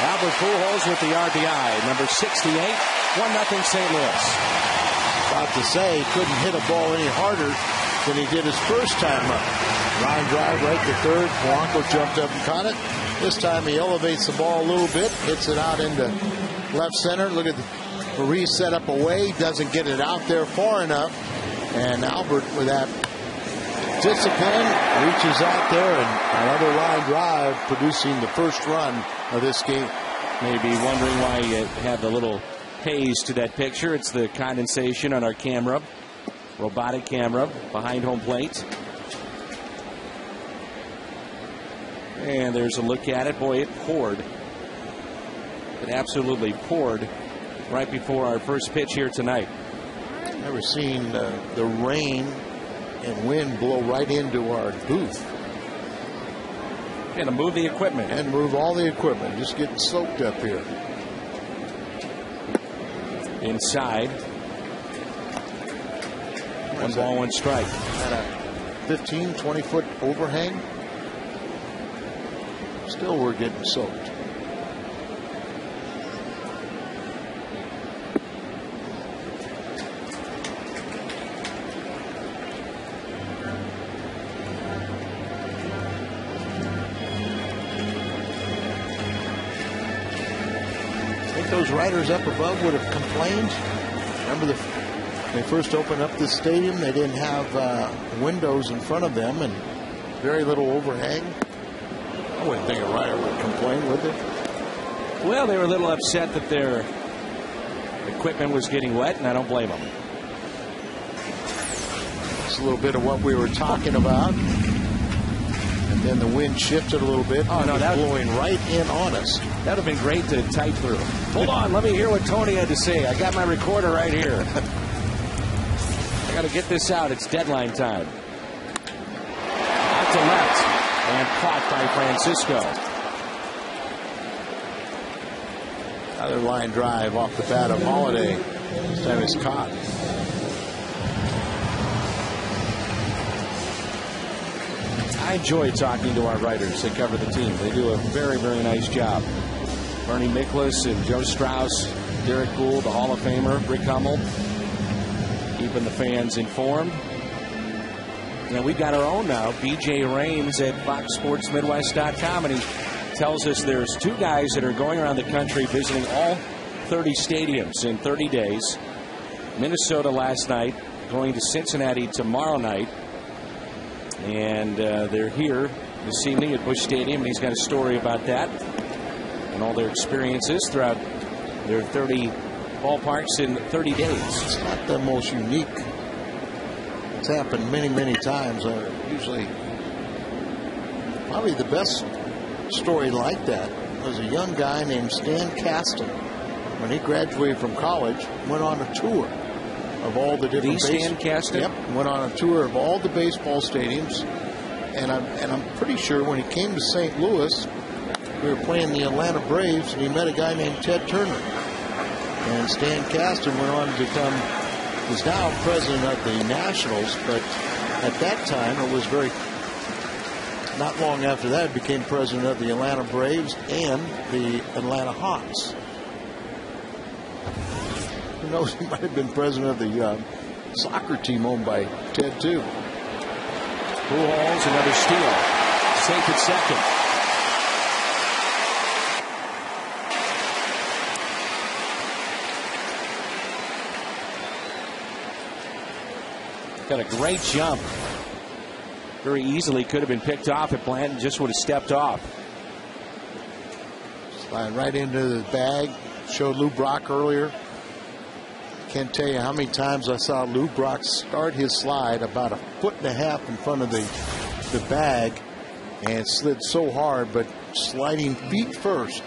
Albert Pujols with the RBI, number 68. 1-0 St. Louis. About to say he couldn't hit a ball any harder than he did his first time up. Line drive right to third. Polanco jumped up and caught it. This time he elevates the ball a little bit, hits it out into left center. Look at the reset up away. Doesn't get it out there far enough. And Albert, with that discipline, reaches out there and another line drive, producing the first run of this game. Maybe wondering why you have the little haze to that picture. It's the condensation on our camera, robotic camera behind home plate. And there's a look at it. Boy, it poured. It absolutely poured right before our first pitch here tonight. Never seen the rain and wind blow right into our booth. And to move the equipment. And move all the equipment. Just getting soaked up here. Inside. 1 ball, 1 strike. At a 15, 20-foot overhang. Still we're getting soaked. Those riders up above would have complained. Remember they first opened up this stadium, they didn't have windows in front of them and very little overhang. I wouldn't think a rider would complain, would they? Well, they were a little upset that their equipment was getting wet, and I don't blame them. It's a little bit of what we were talking about. And then the wind shifted a little bit. Oh, no, that was blowing right in on us. That would have been great to type through. Hold on, let me hear what Tony had to say. I got my recorder right here. I got to get this out. It's deadline time. Out to left and caught by Francisco. Another line drive off the bat of Holiday. This time it's caught. I enjoy talking to our writers that cover the team. They do a very, very nice job. Bernie Miklas and Joe Strauss, Derek Gould, the Hall of Famer, Rick Hummel, keeping the fans informed. And we've got our own now, BJ Rains at FoxSportsMidwest.com, and he tells us there's 2 guys that are going around the country visiting all 30 stadiums in 30 days. Minnesota last night, going to Cincinnati tomorrow night. And they're here this evening at Busch Stadium, and he's got a story about that and all their experiences throughout their 30 ballparks in 30 days. It's not the most unique. It's happened many, many times. Usually, probably the best story like that was a young guy named Stan Kasten. When he graduated from college, went on a tour of all the different Stan Kasten? Yep, went on a tour of all the baseball stadiums, and I'm pretty sure when he came to St. Louis, we were playing the Atlanta Braves, and he met a guy named Ted Turner. And Stan Kasten went on to become, is now president of the Nationals, but at that time it was not long after that, it became president of the Atlanta Braves and the Atlanta Hawks. Who knows, he might have been president of the soccer team owned by Ted, too. Pujols, another steal. Safe at second. Got a great jump. Very easily could have been picked off if Blanton just would have stepped off. Slide right into the bag. Showed Lou Brock earlier. Can't tell you how many times I saw Lou Brock start his slide about 1.5 feet in front of the bag and slid so hard, but sliding feet first.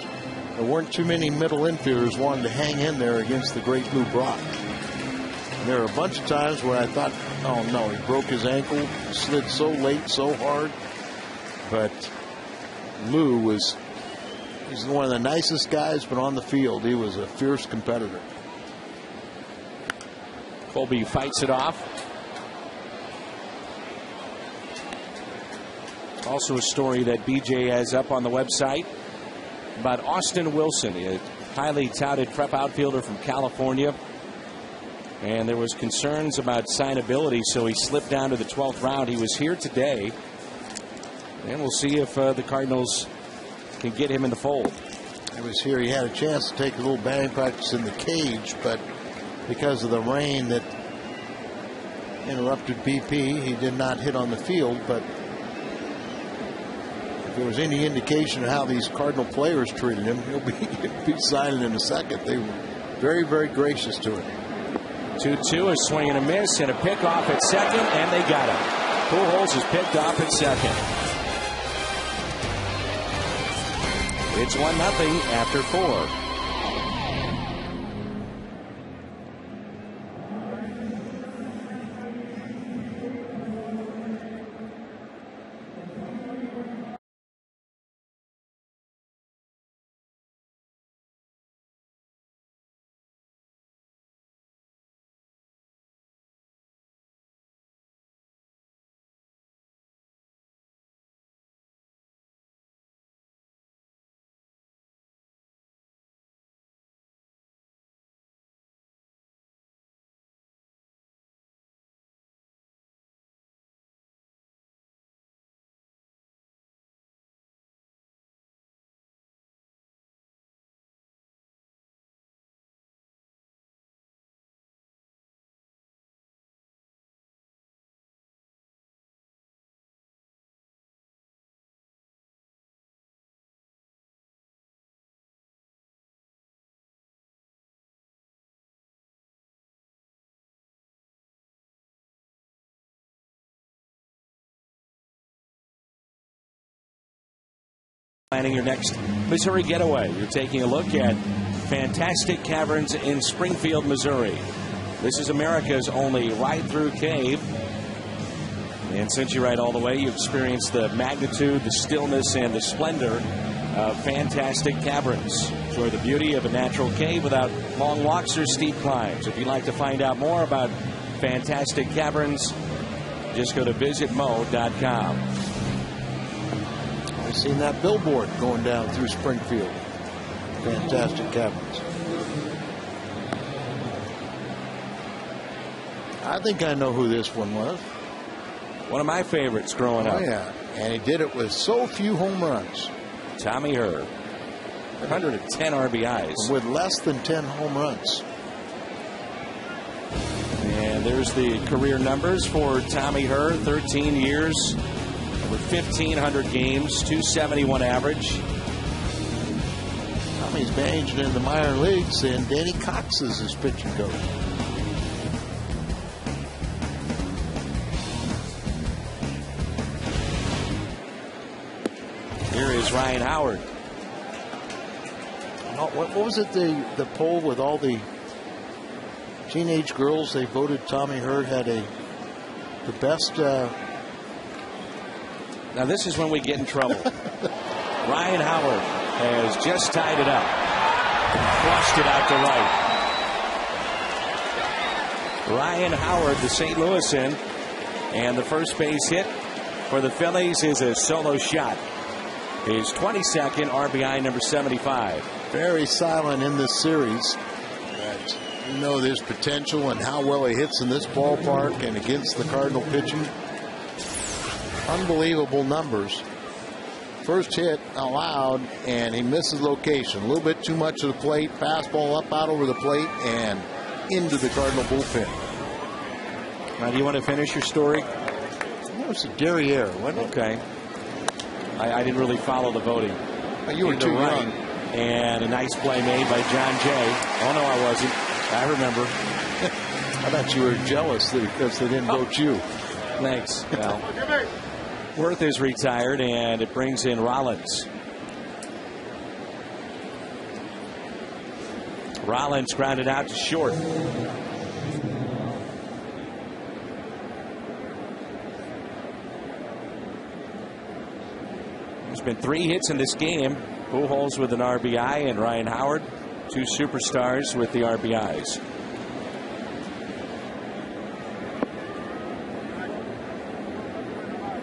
There weren't too many middle infielders wanting to hang in there against the great Lou Brock. And there were a bunch of times where I thought, oh no, he broke his ankle, slid so late, so hard. But Lou he's one of the nicest guys, but on the field, he was a fierce competitor. Colby fights it off. Also a story that BJ has up on the website about Austin Wilson, a highly touted prep outfielder from California. And there was concerns about signability, so he slipped down to the 12th round. He was here today. And we'll see if the Cardinals can get him in the fold. He was here. He had a chance to take a little batting practice in the cage, but because of the rain that interrupted BP, he did not hit on the field. But if there was any indication of how these Cardinal players treated him, he'll be signing in a second. They were very, very gracious to him. 2-2, a swing and a miss, and a pick off at second, and they got him. Pujols is picked off at second. It's 1-0 after 4. Planning your next Missouri getaway. You're taking a look at fantastic caverns in Springfield, Missouri. This is America's only ride-through cave. And since you ride all the way, you experience the magnitude, the stillness, and the splendor of fantastic caverns. Enjoy the beauty of a natural cave without long walks or steep climbs. If you'd like to find out more about fantastic caverns, just go to visitmo.com. I've seen that billboard going down through Springfield. Fantastic caverns. I think I know who this one was. One of my favorites growing up. Oh, yeah. And he did it with so few home runs. Tommy Herr. 110 RBIs. With less than 10 home runs. And there's the career numbers for Tommy Herr. 13 years, over 1,500 games, 271 average. Tommy's managed in the minor leagues, and Danny Cox is his pitching coach. Here is Ryan Howard. What was it, the poll with all the teenage girls? They voted Tommy Herr had the best. Now this is when we get in trouble. Ryan Howard has just tied it up. Flushed it out to right. Ryan Howard, the St. Louisan, and the first base hit for the Phillies is a solo shot. His 22nd RBI, number 75. Very silent in this series. But you know there's potential and how well he hits in this ballpark and against the Cardinal pitching. Unbelievable numbers. First hit allowed, and he misses location. A little bit too much of the plate. Fastball up out over the plate and into the Cardinal bullpen. Now, do you want to finish your story? That was a derriere, wasn't it? Okay. I didn't really follow the voting. You were too young. And a nice play made by John Jay. Oh, no, I wasn't. I remember. I thought you were jealous because they didn't vote you. Thanks. Well, Worth is retired, and it brings in Rollins. Rollins grounded out to short. There's been 3 hits in this game. Pujols with an RBI and Ryan Howard, 2 superstars with the RBIs.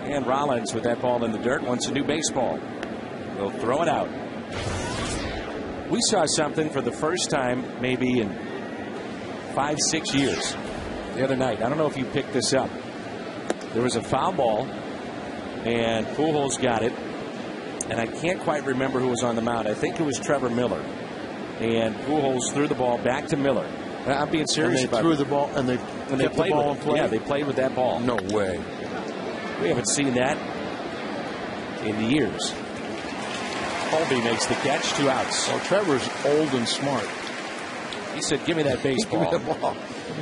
And Rollins with that ball in the dirt wants a new baseball. He'll throw it out. We saw something for the first time maybe in 5-6 years the other night. I don't know if you picked this up. There was a foul ball, and Pujols got it. And I can't quite remember who was on the mound. I think it was Trevor Miller. And Pujols threw the ball back to Miller. I'm being serious about it. They threw the ball, and they played the ball in play. Yeah, they played with that ball. No way. We haven't seen that in years. Colby makes the catch, 2 outs. Well, Trevor's old and smart. He said, give me that baseball. Give me that ball.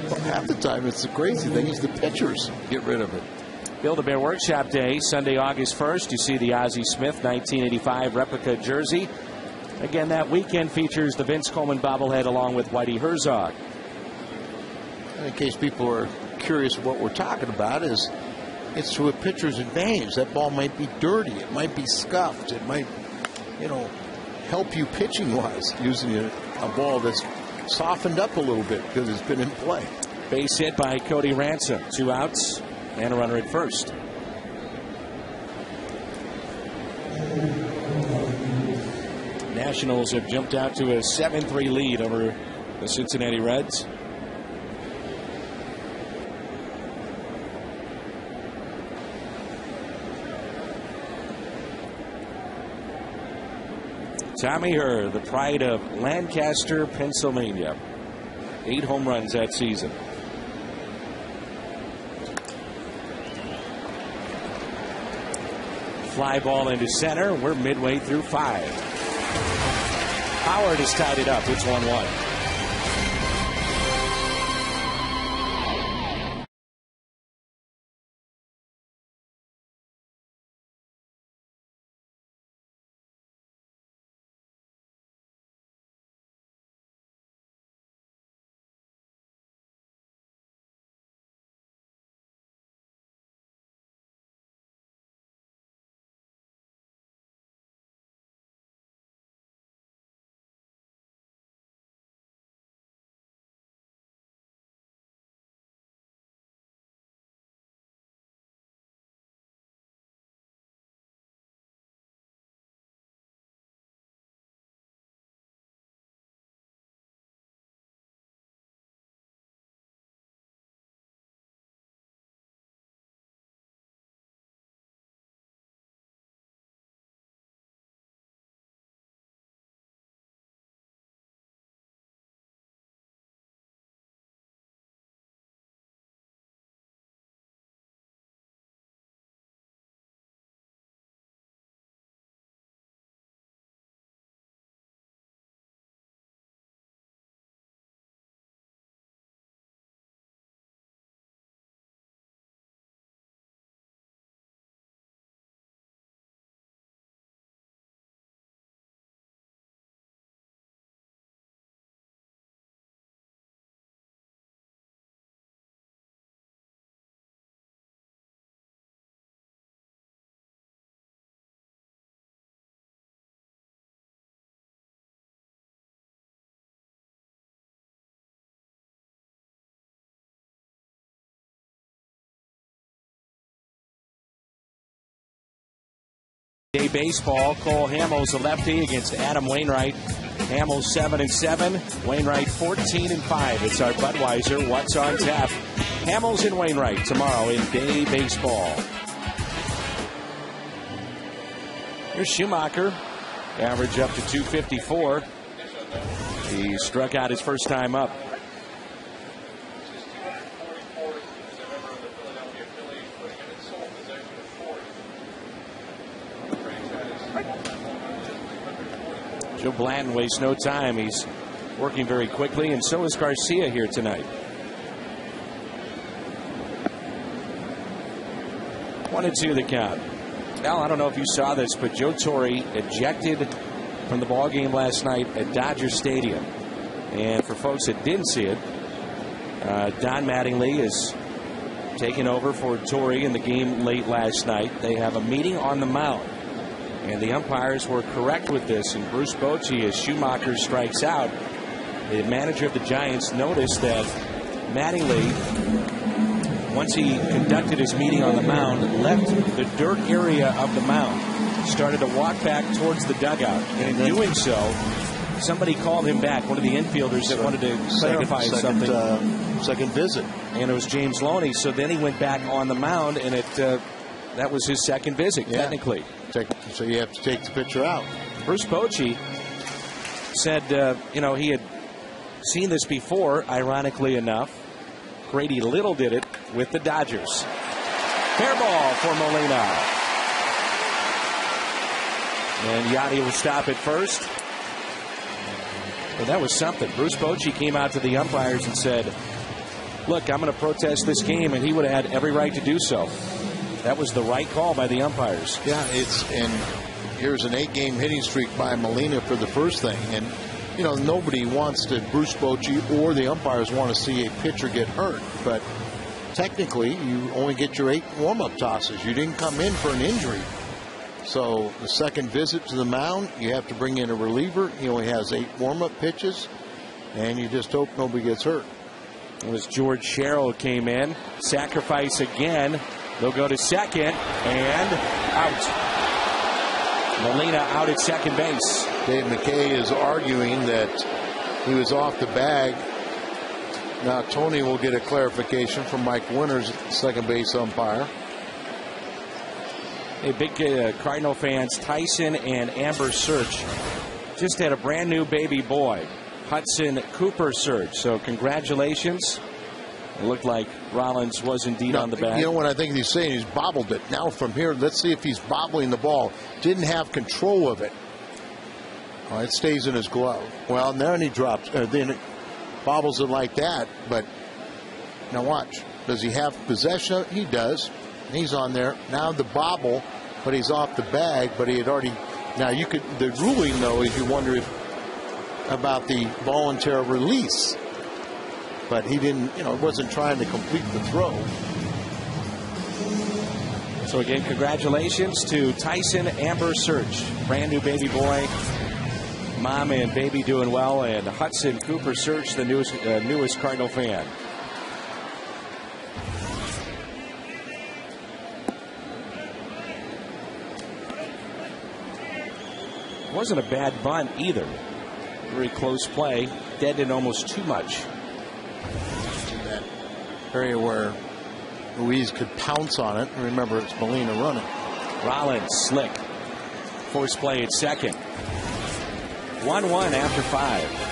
Well, half the time, it's the crazy thing is the pitchers get rid of it. Build-A-Bear Workshop Day, Sunday, August 1st. You see the Ozzie Smith 1985 replica jersey. Again, that weekend features the Vince Coleman bobblehead along with Whitey Herzog. In case people are curious what we're talking about, it's to a pitcher's advantage. That ball might be dirty. It might be scuffed. It might, help you pitching-wise using a ball that's softened up a little bit because it's been in play. Base hit by Cody Ransom. 2 outs. And a runner at first. Nationals have jumped out to a 7-3 lead over the Cincinnati Reds. Tommy Herr, the pride of Lancaster, Pennsylvania. 8 home runs that season. Fly ball into center. We're midway through 5. Howard has tied it up. It's 1-1. Day baseball. Cole Hamels, a lefty, against Adam Wainwright. Hamels 7-7, Wainwright 14-5. It's our Budweiser What's on Tap. Hamels and Wainwright tomorrow in day baseball. Here's Schumacher, average up to 254. He struck out his first time up. Joe Blanton wastes no time. He's working very quickly, and so is Garcia here tonight. 1-2 the count. Al, I don't know if you saw this, but Joe Torre ejected from the ball game last night at Dodger Stadium. And for folks that didn't see it, Don Mattingly is taking over for Torre in the game late last night. They have a meeting on the mound. And the umpires were correct with this. And Bruce Bochy, as Schumacher strikes out, the manager of the Giants noticed that Mattingly, once he conducted his meeting on the mound, left the dirt area of the mound, started to walk back towards the dugout. And in doing so, somebody called him back, one of the infielders that wanted to clarify something. Second visit. And it was James Loney. So then he went back on the mound, and that was his second visit, technically. So you have to take the pitcher out. Bruce Bochy said, he had seen this before, ironically enough. Grady Little did it with the Dodgers. Fair ball for Molina. And Yachty will stop at first. Well, that was something. Bruce Bochy came out to the umpires and said, look, I'm going to protest this game, and he would have had every right to do so. That was the right call by the umpires. Yeah, and here's an 8-game hitting streak by Molina for the first thing. And, nobody wants to, Bruce Bochy or the umpires want to see a pitcher get hurt. But technically, you only get your 8 warm-up tosses. You didn't come in for an injury. So the second visit to the mound, you have to bring in a reliever. He only has 8 warm-up pitches. And you just hope nobody gets hurt. It was George Sherrill came in. Sacrifice again. They'll go to second and out. Molina out at second base. Dave McKay is arguing that he was off the bag. Now Tony will get a clarification from Mike Winters, second base umpire. Hey, big Cardinal fans, Tyson and Amber Search just had a brand new baby boy, Hudson Cooper Search. So congratulations. It looked like Rollins was indeed on the bag. You know what I think he's saying? He's bobbled it. Now from here, let's see if he's bobbling the ball. Didn't have control of it. Oh, it stays in his glove. Well, then he drops. Then it bobbles it like that. But now watch. Does he have possession of it? He does. He's on there. Now the bobble, but he's off the bag. But he had already. Now you could. The ruling though is you wonder about the voluntary release. But he didn't, wasn't trying to complete the throw. So again, congratulations to Tyson Amber Search. Brand new baby boy. Mom and baby doing well. And Hudson Cooper Search, the newest Cardinal fan. Wasn't a bad bunt either. Very close play. Dead in almost too much. That area where Ruiz could pounce on it. Remember, it's Molina running. Rollins, slick. Force play at second. 1-1 after 5.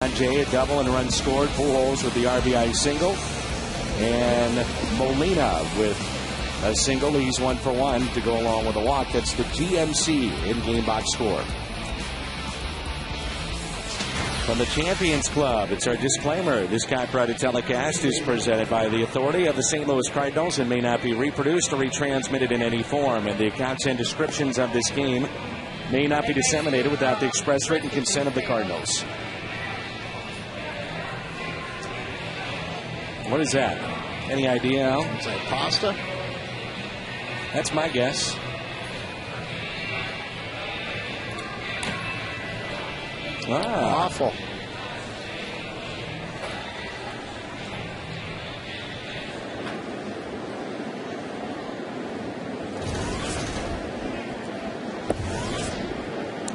Sanjay, a double and run scored. Pujols with the RBI single. And Molina with a single. He's 1 for 1 to go along with a walk. That's the GMC in-game box score. From the Champions Club, it's our disclaimer. This copyrighted telecast is presented by the authority of the St. Louis Cardinals and may not be reproduced or retransmitted in any form. And the accounts and descriptions of this game may not be disseminated without the express written consent of the Cardinals. What is that? Any idea, Al? Is that pasta? That's my guess. Awful.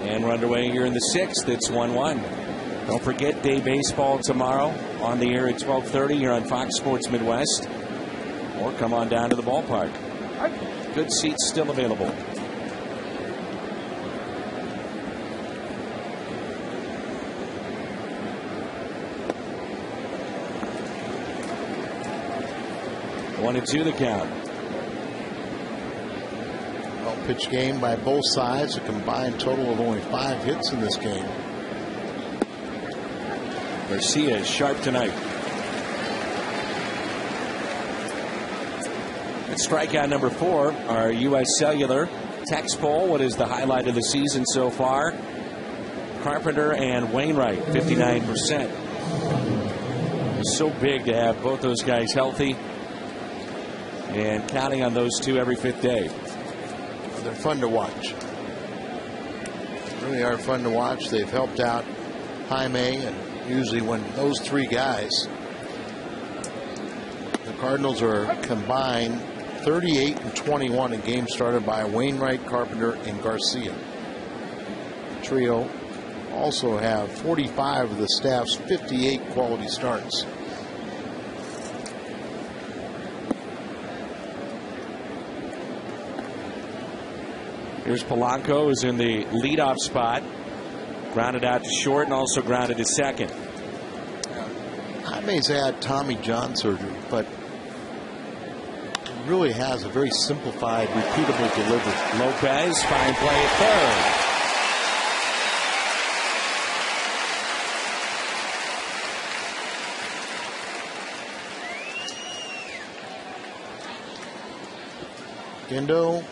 And we're underway here in the 6th. It's 1-1. Don't forget day baseball tomorrow on the air at 12:30 here on Fox Sports Midwest. Or come on down to the ballpark. Good seats still available. One and two the count. Well, pitch game by both sides. A combined total of only 5 hits in this game. Garcia is sharp tonight. At strikeout number 4, our U.S. Cellular text poll. What is the highlight of the season so far? Carpenter and Wainwright, 59%. It's so big to have both those guys healthy. And counting on those two every 5th day. They're fun to watch. Really are fun to watch. They've helped out Jaime, and usually when those 3 guys, the Cardinals are combined 38 and 21 in games started by Wainwright, Carpenter, and Garcia. The trio also have 45 of the staff's 58 quality starts. Here's Polanco, who's in the leadoff spot. Grounded out to short and also grounded to second. Jaime's had Tommy John surgery, but he really has a very simplified, repeatable delivery. Lopez, fine play at third. Gendo,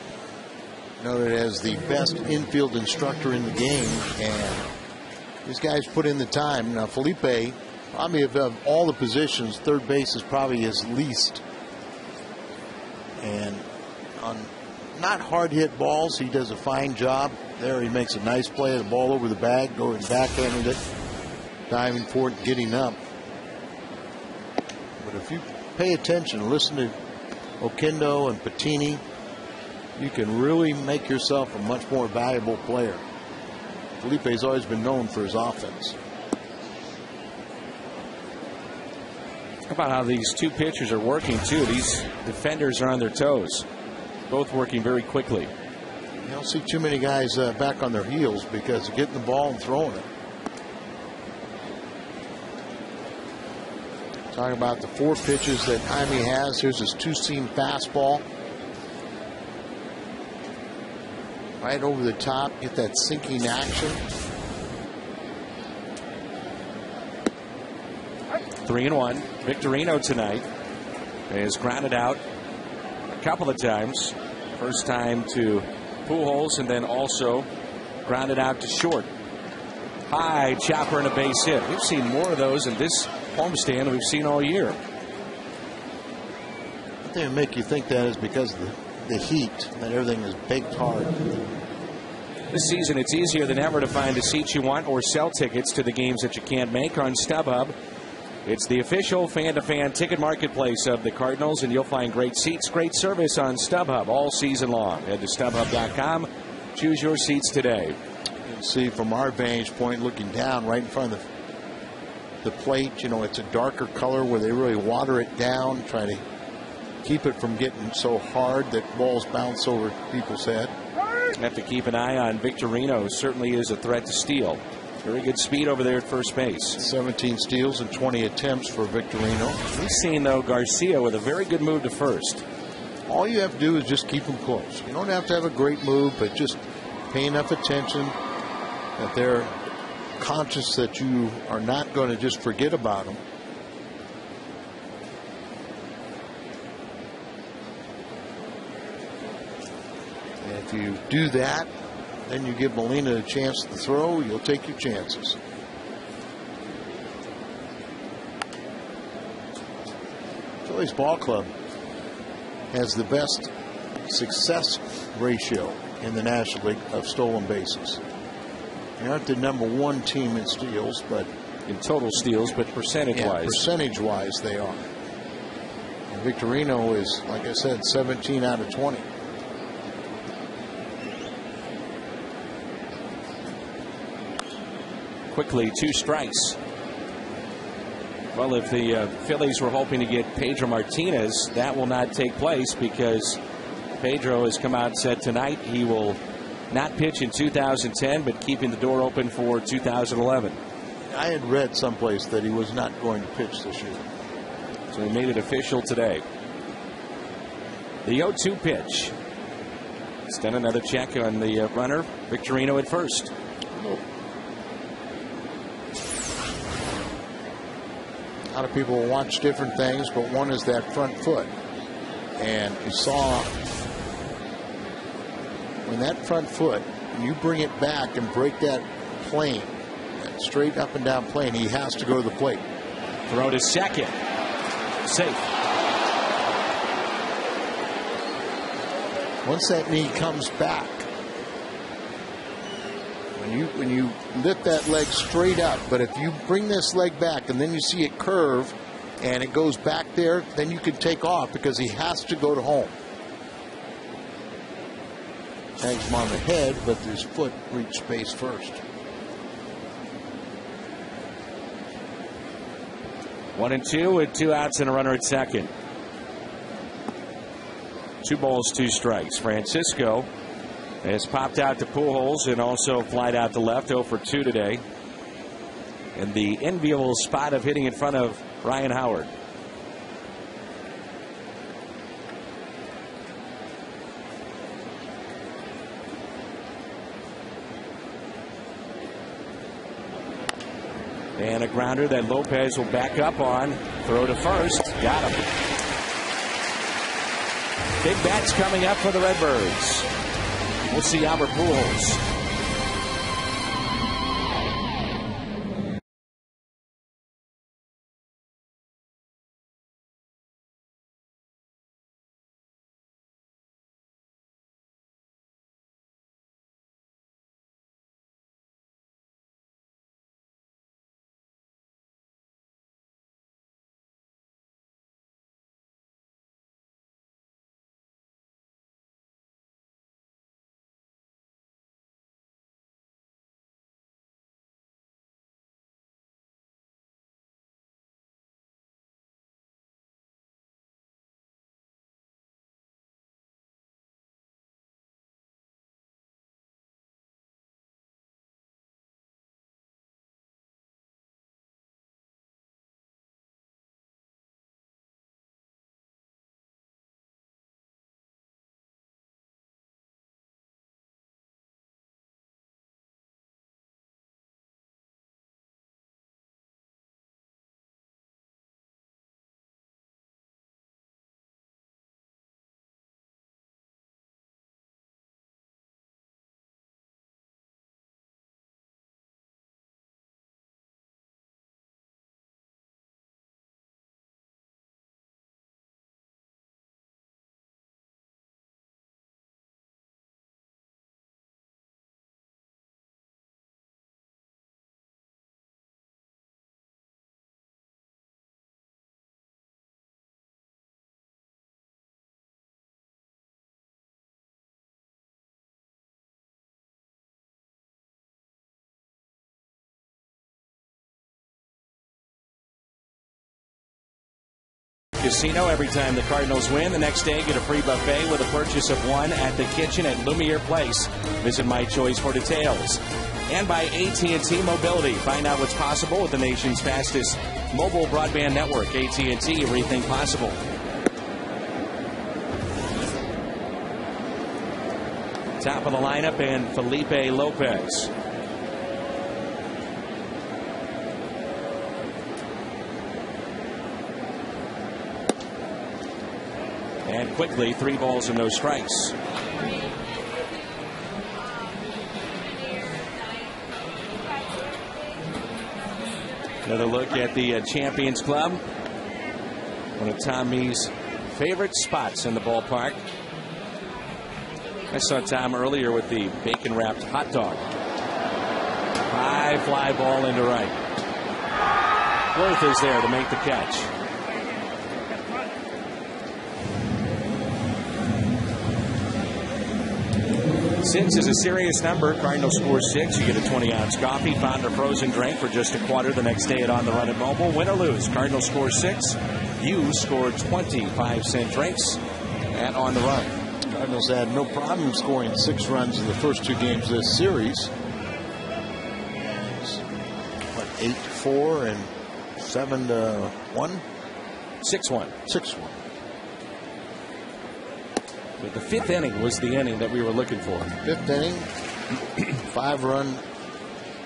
noted as the best infield instructor in the game, and these guys put in the time. Now Felipe, probably of all the positions, third base is probably his least. And on not hard hit balls, he does a fine job. There he makes a nice play, the ball over the bag, going backhanded it, diving for it, getting up. But if you pay attention and listen to Oquendo and Patini, you can really make yourself a much more valuable player. Felipe's always been known for his offense. How about how these two pitchers are working, too? These defenders are on their toes. Both working very quickly. You don't see too many guys back on their heels because of getting the ball and throwing it. Talking about the 4 pitches that Jaime has. Here's his 2-seam fastball. Right over the top, get that sinking action. 3-1. Victorino tonight is grounded out a couple of times. First time to Pujols, and then also grounded out to short. High chopper and a base hit. We've seen more of those in this homestand than we've seen all year. I think it make you think that is because of the heat, that everything is baked hard. This season, it's easier than ever to find the seats you want or sell tickets to the games that you can't make on StubHub. It's the official fan-to-fan ticket marketplace of the Cardinals, and you'll find great seats, great service on StubHub all season long. Head to StubHub.com. Choose your seats today. You can see from our vantage point, looking down right in front of the plate, you know, it's a darker color where they really water it down, try to keep it from getting so hard that balls bounce over people's head. Have to keep an eye on Victorino. Certainly is a threat to steal. Very good speed over there at first base. 17 steals and 20 attempts for Victorino. We've seen, though, Garcia with a very good move to first. All you have to do is just keep them close. You don't have to have a great move, but just pay enough attention that they're conscious that you are not going to just forget about them. And if you do that, then you give Molina a chance to throw, you'll take your chances. Phillies ball club has the best success ratio in the National League of stolen bases. They aren't the #1 team in steals, but in total steals, but percentage-wise. Percentage-wise, they are. And Victorino is, like I said, 17 out of 20. Quickly, 2 strikes. Well, if the Phillies were hoping to get Pedro Martinez, that will not take place because Pedro has come out and said tonight he will not pitch in 2010, but keeping the door open for 2011. I had read someplace that he was not going to pitch this year. So he made it official today. The 0-2 pitch. It's done another check on the runner, Victorino at first. Nope. A lot of people watch different things, but one is that front foot. And you saw when that front foot, when you bring it back and break that plane, that straight up and down plane, he has to go to the plate. Throw to second. Safe. Once that knee comes back, when you lift that leg straight up, but if you bring this leg back and then you see it curve and it goes back there, then you can take off because he has to go to home. Tags him on the head, but his foot reached space first. 1-2 with 2 outs and a runner at second. 2 balls, 2 strikes. Francisco has popped out to Pujols and also flied out to left, 0 for 2 today. And the enviable spot of hitting in front of Ryan Howard. And a grounder that Lopez will back up on. Throw to first. Got him. Big bats coming up for the Redbirds. We'll see Albert Pujols. Casino. Every time the Cardinals win, the next day get a free buffet with a purchase of one at the kitchen at Lumiere Place. Visit My Choice for details. and by AT&T Mobility. Find out what's possible with the nation's fastest mobile broadband network. AT&T, everything possible. Top of the lineup, and Felipe Lopez. And quickly, 3 balls and no strikes. Another look at the Champions Club. One of Tommy's favorite spots in the ballpark. I saw Tom earlier with the bacon-wrapped hot dog. High fly ball into right. Worth is there to make the catch. Six is a serious number. Cardinals score 6. You get a 20-ounce coffee, pound or frozen drink for just a quarter the next day at On the Run at Mobile. Win or lose, Cardinals score 6. You score 25-cent drinks at On the Run. Cardinals had no problem scoring 6 runs in the first 2 games of this series. 8-4 and 7-1? 6-1. 6-1. But the 5th inning was the inning that we were looking for. 5th inning, 5-run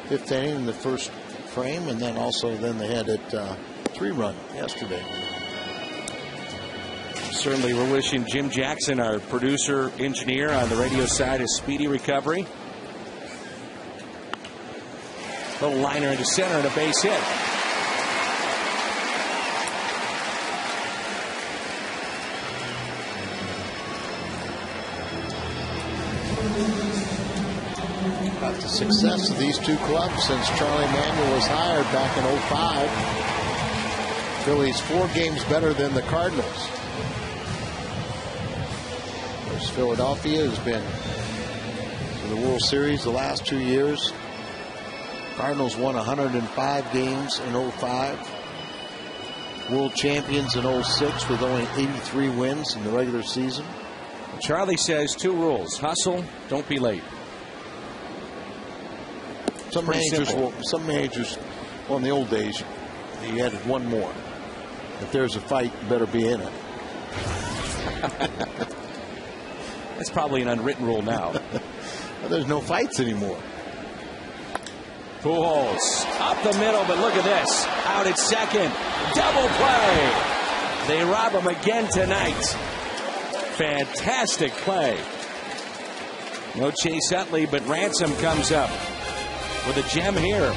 5th inning in the first frame, and then also they had it 3-run yesterday. Certainly we're wishing Jim Jackson, our producer engineer on the radio side, a speedy recovery. Little liner into center and a base hit. About the success of these 2 clubs since Charlie Manuel was hired back in 05. Phillies 4 games better than the Cardinals. Philadelphia has been to the World Series the last 2 years. Cardinals won 105 games in 05. World champions in 06 with only 83 wins in the regular season. Charlie says 2 rules. Hustle, don't be late. Some managers, well, in the old days, he added 1 more. If there's a fight, you better be in it. That's probably an unwritten rule now. Well, there's no fights anymore. Pujols up the middle, but look at this. Out at second. Double play. They rob him again tonight. Fantastic play. No Chase Utley, but Ransom comes up with a gem here.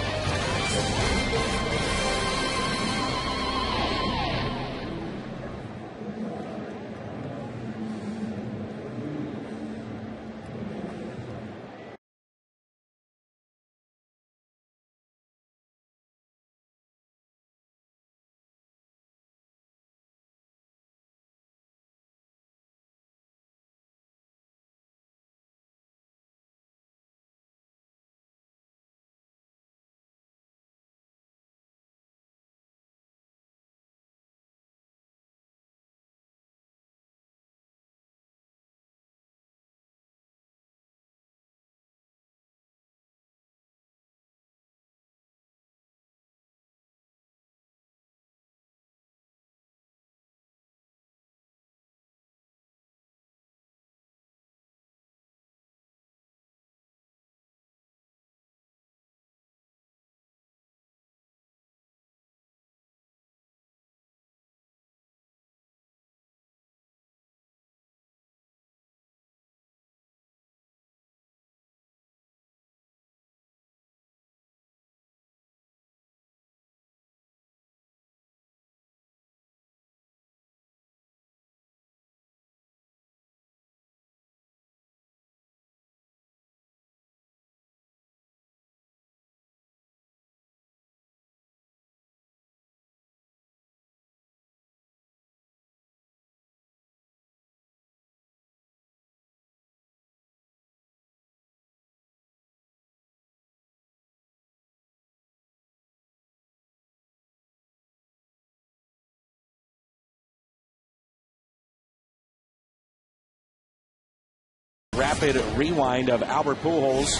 Rapid rewind of Albert Pujols,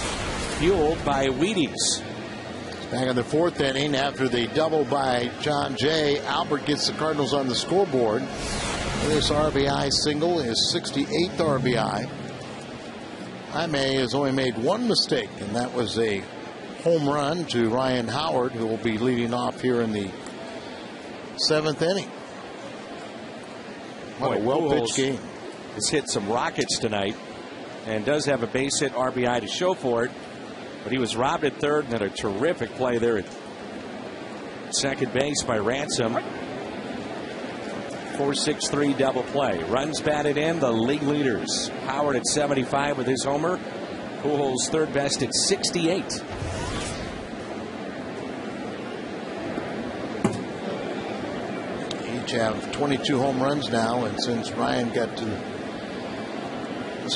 fueled by Wheaties. Back in the fourth inning, after the double by John Jay, Albert gets the Cardinals on the scoreboard. This RBI single, his 68th RBI. Jaime has only made one mistake, and that was a home run to Ryan Howard, who will be leading off here in the seventh inning. What a well-pitched game. Has hit some rockets tonight and does have a base hit RBI to show for it, but he was robbed at third, and then a terrific play there at second base by Ransom. 4-6-3 double play. Runs batted in, the league leaders. Howard at 75 with his homer. Pujols third best at 68. Each have 22 home runs now, and since Ryan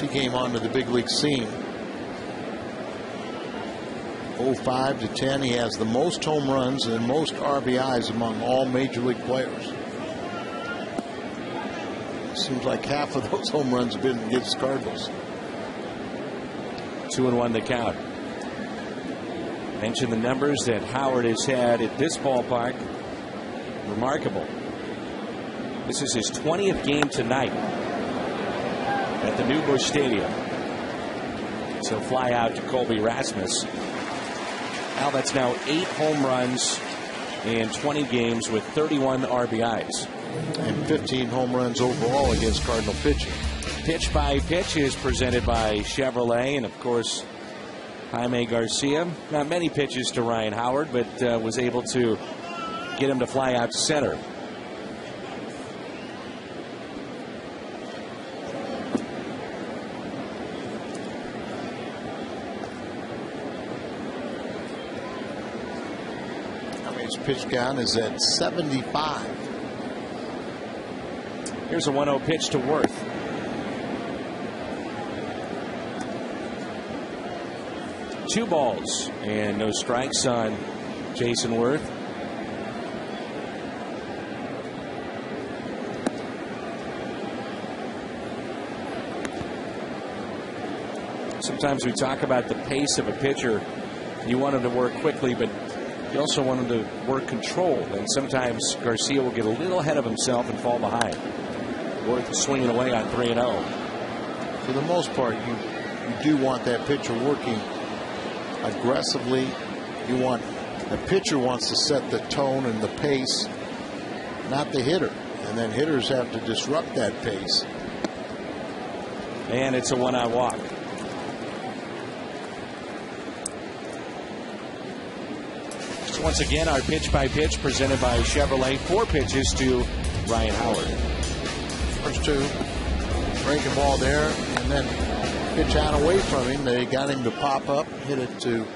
he came onto the big league scene, 05 to 10, he has the most home runs and most RBIs among all major league players. Seems like half of those home runs have been against Cardinals. 2-1 the count. Mention the numbers that Howard has had at this ballpark. Remarkable. This is his 20th game tonight at the New Busch Stadium. So fly out to Colby Rasmus. Al, that's now 8 home runs in 20 games with 31 RBIs. And 15 home runs overall against Cardinal pitching. Pitch by Pitch is presented by Chevrolet, and of course Jaime Garcia. Not many pitches to Ryan Howard, but was able to get him to fly out to center. His pitch count is at 75. Here's a 1-0 pitch to Worth. Two balls and no strikes on Jason Worth. Sometimes we talk about the pace of a pitcher. You want him to work quickly, but you also want him to work controlled. And sometimes Garcia will get a little ahead of himself and fall behind. Worth swinging away on 3-0. For the most part, you do want that pitcher working aggressively. The pitcher wants to set the tone and the pace, not the hitter. And then hitters have to disrupt that pace. And it's a 1-out walk. So once again, our pitch by pitch presented by Chevrolet. 4 pitches to Ryan Howard. First 2, breaking ball there, and then pitch out away from him. They got him to pop up, hit it to.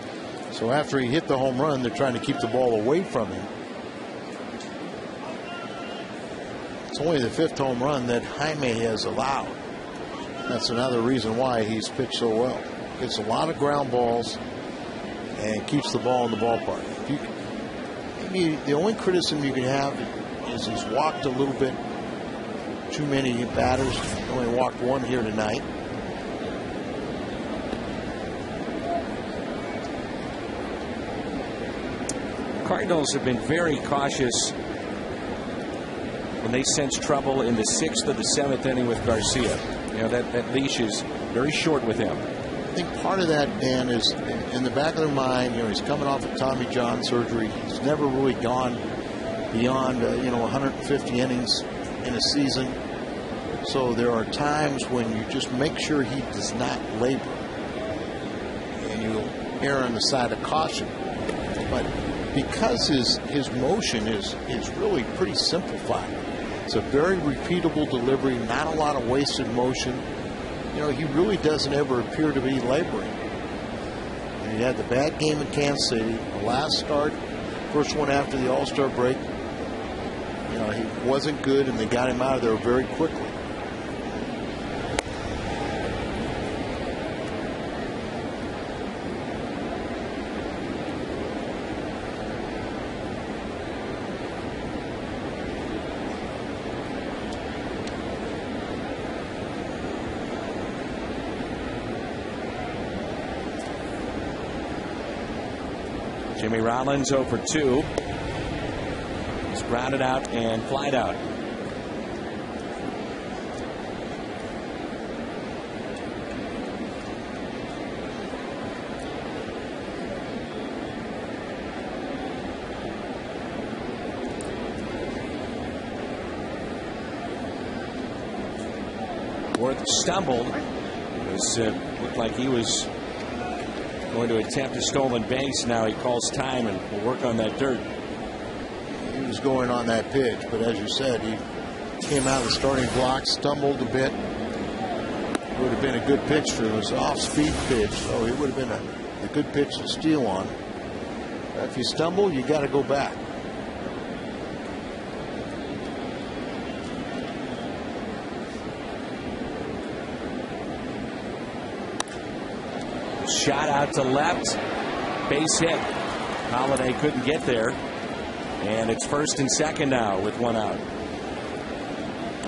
So after he hit the home run, they're trying to keep the ball away from him. It's only the 5th home run that Jaime has allowed. That's another reason why he's pitched so well. Gets a lot of ground balls and keeps the ball in the ballpark. Maybe the only criticism you can have is he's walked a little bit too many batters. He only walked 1 here tonight. Cardinals have been very cautious when they sense trouble in the 6th or the 7th inning with Garcia. You know, that leash is very short with him. I think part of that, Dan, is in the back of their mind. He's coming off of Tommy John surgery. He's never really gone beyond 150 innings in a season. So there are times when you just make sure he does not labor, and you err on the side of caution. But because his motion is really pretty simplified, it's a very repeatable delivery, not a lot of wasted motion. He really doesn't ever appear to be laboring. And he had the bad game in Kansas City, the last start, first one after the All-Star break. He wasn't good, and they got him out of there very quickly. Jimmy Rollins 0 for 2. He's grounded out and flied out. Worth stumbled. Looked like he was going to attempt a stolen base. Now he calls time and will work on that dirt. He was going on that pitch, but as you said, he came out of the starting block, stumbled a bit. It would have been a good pitch for him. It was an off-speed pitch, so it would have been a good pitch to steal on. But if you stumble, you got to go back. Shot out to left. Base hit. Holiday couldn't get there. And it's first and second now with one out.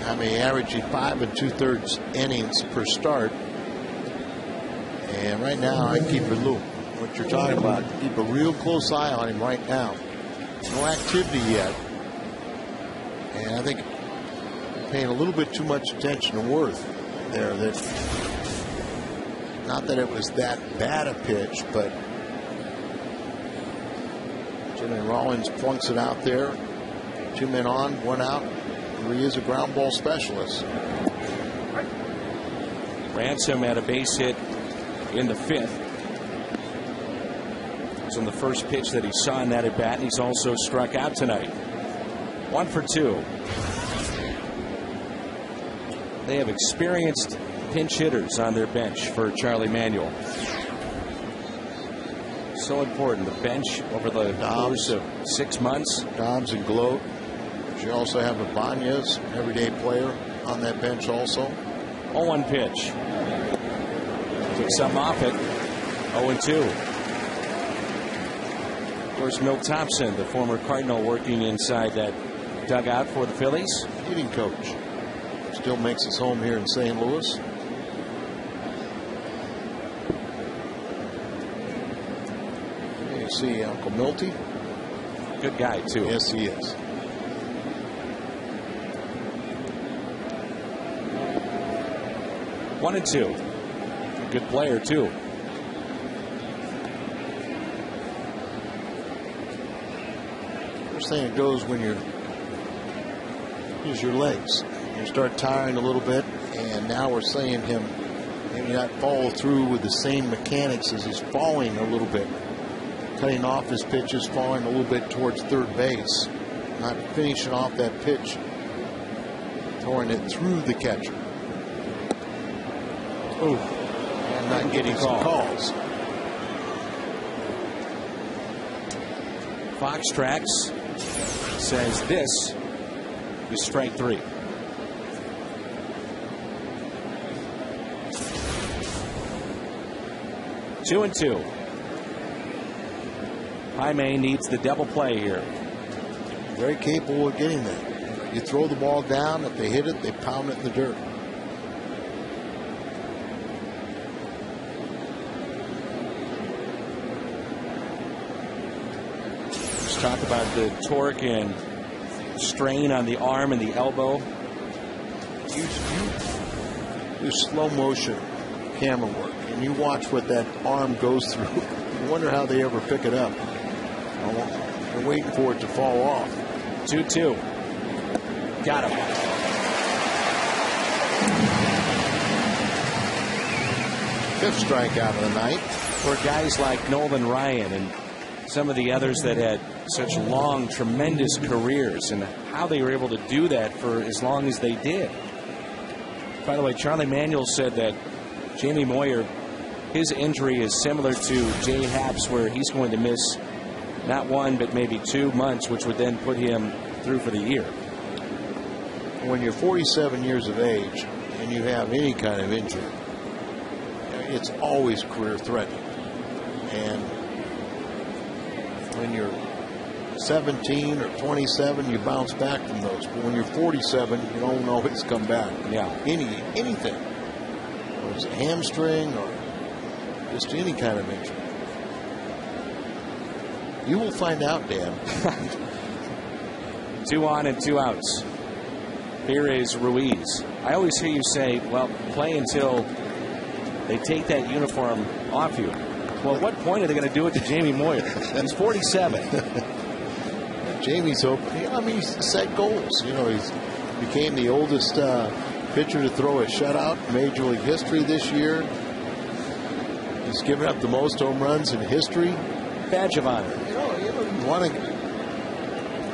I mean, averaging 5 2/3 innings per start. And right now, I keep what you're talking about, keep a real close eye on him right now. No activity yet. And I think paying a little bit too much attention to Worth there. Not that it was that bad a pitch, but Jimmy Rollins plunks it out there. 2 men on, 1 out. He is a ground ball specialist. Ransom had a base hit in the 5th. It was on the first pitch that he saw in that at bat, and he's also struck out tonight. 1 for 2. They have experienced pinch hitters on their bench for Charlie Manuel. So important, the bench over the course of 6 months. Dobbs and Gloat. You also have Ibanez, everyday player, on that bench also. 0-1 pitch. Took some off it. 0-2. Of course, Milt Thompson, the former Cardinal, working inside that dugout for the Phillies. Hitting coach. Still makes his home here in St. Louis. You see Uncle Milty. Good guy, too. Yes, he is. One and 2. Good player, too. First thing it goes when you're use your legs. You start tiring a little bit, and now we're seeing him maybe not follow through with the same mechanics as he's falling a little bit. Cutting off his pitches, falling a little bit towards third base. Not finishing off that pitch. Throwing it through the catcher. Ooh. And not getting some calls. Fox Tracks says this is strike 3. Two and 2. Jaime needs the double play here. Very capable of getting that. You throw the ball down, if they hit it, they pound it in the dirt. Let's talk about the torque and strain on the arm and the elbow. You do slow motion camera work, and you watch what that arm goes through. You wonder how they ever pick it up. They're waiting for it to fall off. 2-2. Got him. Fifth strikeout of the night. For guys like Nolan Ryan and some of the others that had such long, tremendous careers, and how they were able to do that for as long as they did. By the way, Charlie Manuel said that Jamie Moyer, his injury is similar to Jay Happ's, where he's going to miss not 1 but maybe 2 months, which would then put him through for the year. When you're 47 years of age and you have any kind of injury, it's always career threatening. And when you're 17 or 27, you bounce back from those. But when you're 47, you don't always come back. Yeah. Anything. Or it's a hamstring or just any kind of injury. You will find out, Dan. 2 on and 2 outs. Here is Ruiz. I always hear you say, well, play until they take that uniform off you. Well, at what point are they going to do it to Jamie Moyer? He's 47. Jamie's hoping. I mean, he's set goals. You know, he's became the oldest pitcher to throw a shutout in Major League history this year. He's given up the most home runs in history. Badge of honor. You want to.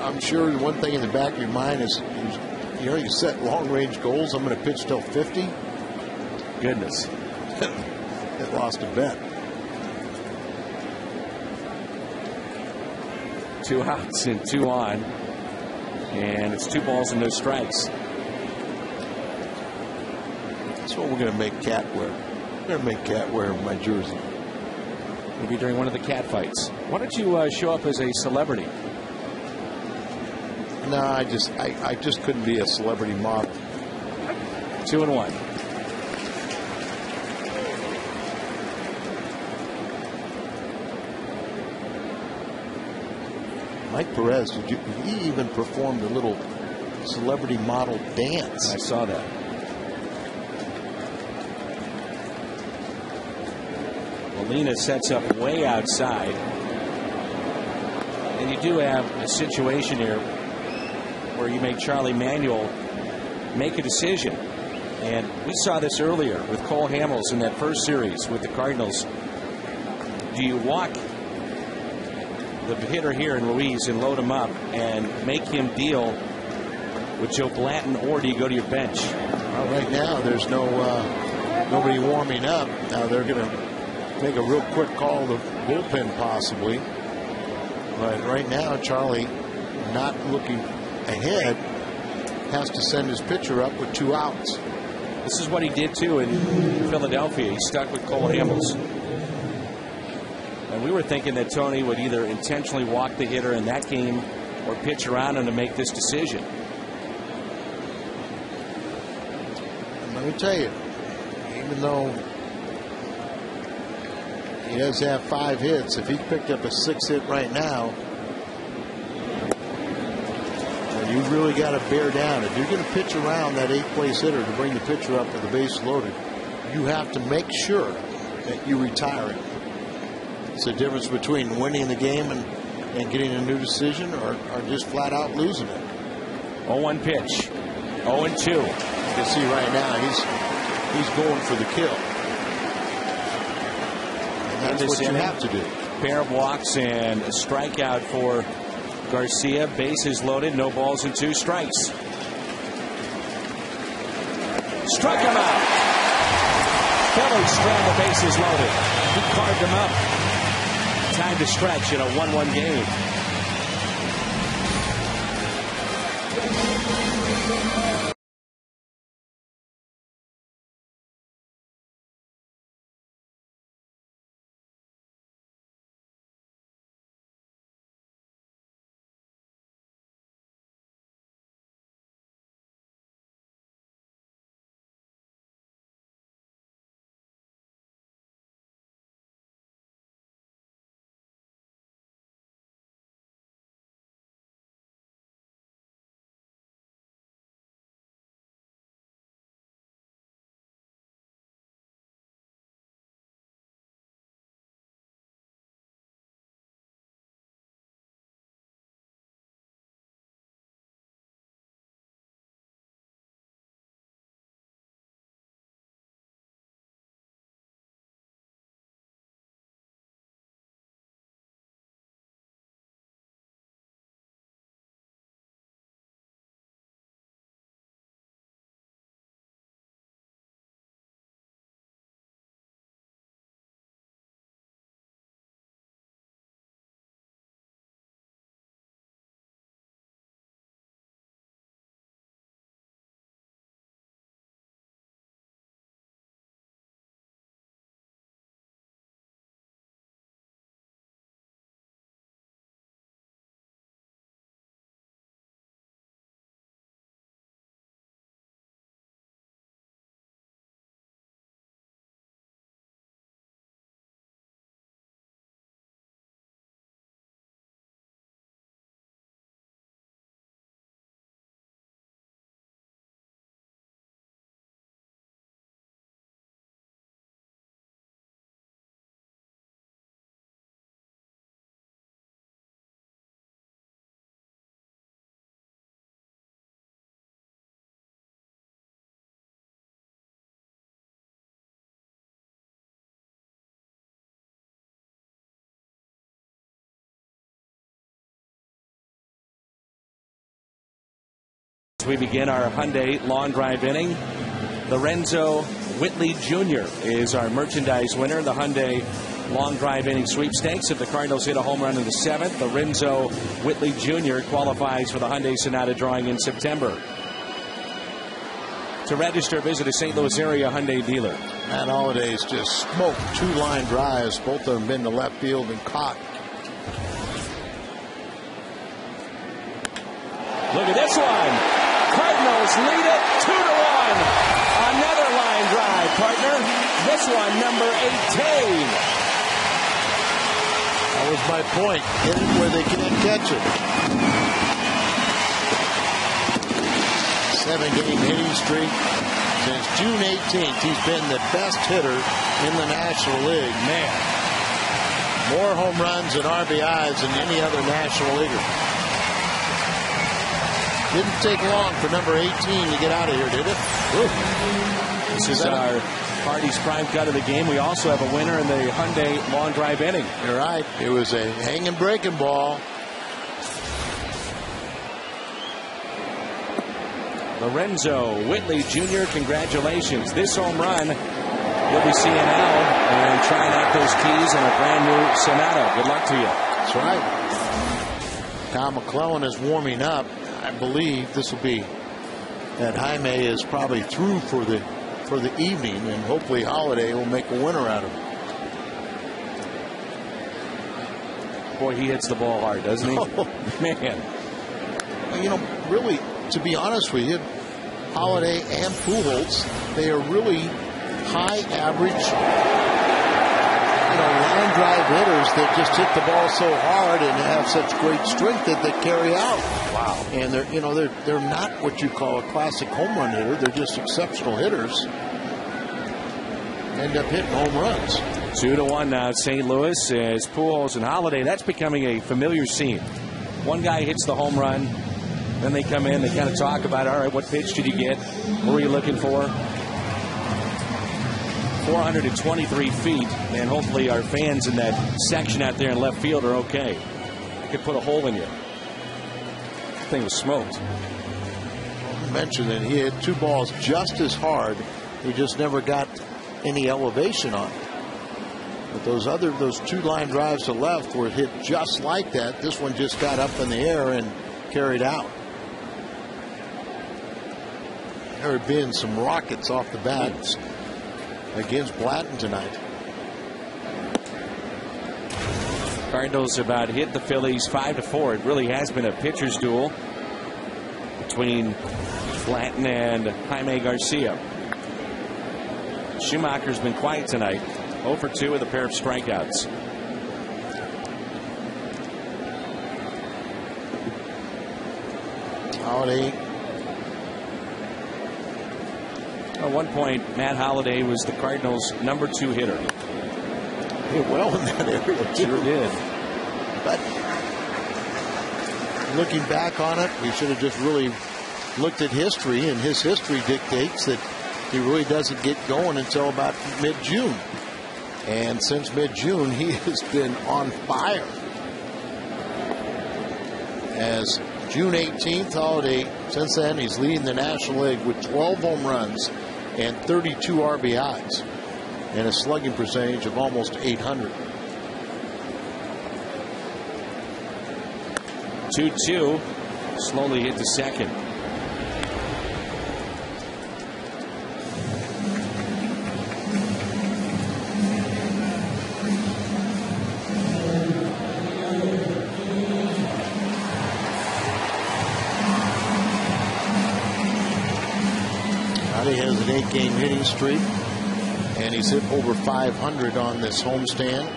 I'm sure one thing in the back of your mind is, you set long-range goals. I'm going to pitch till 50. Goodness. It lost a bet. 2 outs and 2 on. And it's 2 balls and no strikes. That's what we're going to make Cat wear. We're going to make Cat wear my jersey. Maybe during one of the cat fights. Why don't you show up as a celebrity? No, I just couldn't be a celebrity model. 2 and 1. Mike Perez, he even performed a little celebrity model dance. I saw that. Molina sets up way outside. And you do have a situation here where you make Charlie Manuel make a decision. And we saw this earlier with Cole Hamels in that first series with the Cardinals. Do you walk the hitter here in Ruiz and load him up and make him deal with Joe Blanton, or do you go to your bench? Well, right now there's nobody warming up. Now they're going to make a real quick call to bullpen possibly. But right now Charlie, not looking ahead, has to send his pitcher up with 2 outs. This is what he did too in Philadelphia. He stuck with Cole Hamels. And we were thinking that Tony would either intentionally walk the hitter in that game or pitch around him to make this decision. And let me tell you, even though he does have 5 hits, if he picked up a 6th hit right now, you really got to bear down. If you're going to pitch around that 8th place hitter to bring the pitcher up with the base loaded, you have to make sure that you retire him. It's the difference between winning the game and getting a new decision, or just flat out losing it. 0-1 pitch. 0-2. You can see right now he's going for the kill. And that's what you have to do. Pair of walks and a strikeout for Garcia. Bases loaded, no balls and 2 strikes. Struck him out. Phillies strand the bases loaded. He carved him up. Time to stretch in a 1-1 game. We begin our Hyundai long drive inning. Lorenzo Whitley Jr. is our merchandise winner. The Hyundai long drive inning sweepstakes. If the Cardinals hit a home run in the 7th, Lorenzo Whitley Jr. qualifies for the Hyundai Sonata drawing in September. To register, visit a St. Louis area Hyundai dealer. Matt Holliday's just smoked 2 line drives. Both of them been to left field and caught. Look at this one. Cardinals lead it 2-1. Another line drive, partner. This one, number 18. That was my point. Hit it where they can't catch it. 7-game hitting streak. Since June 18th, he's been the best hitter in the National League. Man, more home runs and RBIs than any other National Leaguer. Didn't take long for number 18 to get out of here, did it? Ooh. This is our Hardy's prime cut of the game. We also have a winner in the Hyundai long drive inning. You're right. It was a hanging breaking ball. Lorenzo Whitley Jr., congratulations. This home run you'll be seeing Al and trying out those keys in a brand new Sonata. Good luck to you. That's right. Tom McClellan is warming up. I believe this will be that Jaime is probably through for the evening, and hopefully Holiday will make a winner out of it. Boy, he hits the ball hard, doesn't he? Oh. Man. You know, really, to be honest with you, Holiday and Pujols, they are really high average, line drive hitters that just hit the ball so hard and have such great strength that they carry out. Wow. And they're not what you call a classic home run hitter. They're just exceptional hitters. End up hitting home runs. 2-1 now, St. Louis as Pujols and Holiday. That's becoming a familiar scene. One guy hits the home run, then they come in, they kind of talk about, all right, what pitch did you get? What were you looking for? 423 feet, and hopefully our fans in that section out there in left field are okay. Could put a hole in you. That thing was smoked. You mentioned that he hit 2 balls just as hard. He just never got any elevation on it. But those 2 line drives to left were hit just like that. This one just got up in the air and carried out. There have been some rockets off the bat against Blatton tonight. Cardinals about hit the Phillies 5-4. It really has been a pitcher's duel between Blatton and Jaime Garcia. Schumacher's been quiet tonight. 0 for 2 with a pair of strikeouts. Holiday. At one point, Matt Holliday was the Cardinals' number 2 hitter. Did well in that area, too. Sure did. But looking back on it, we should have just really looked at history, and his history dictates that he really doesn't get going until about mid-June. And since mid-June, he has been on fire. As June 18th, Holiday, since then, he's leading the National League with 12 home runs and 32 RBIs and a slugging percentage of almost 800. 2-2. Slowly hit the second. He has an 8-game hitting streak, and he's hit over 500 on this homestand.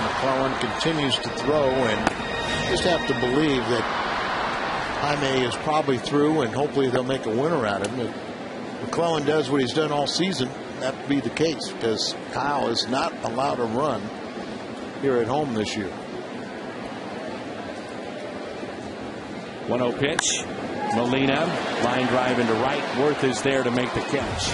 McClellan continues to throw, and just have to believe that Jaime is probably through, and hopefully they'll make a winner out of him. If McClellan does what he's done all season, that would be the case, because Kyle is not allowed to run here at home this year. 1-0 pitch. Molina, line drive into right. Worth is there to make the catch.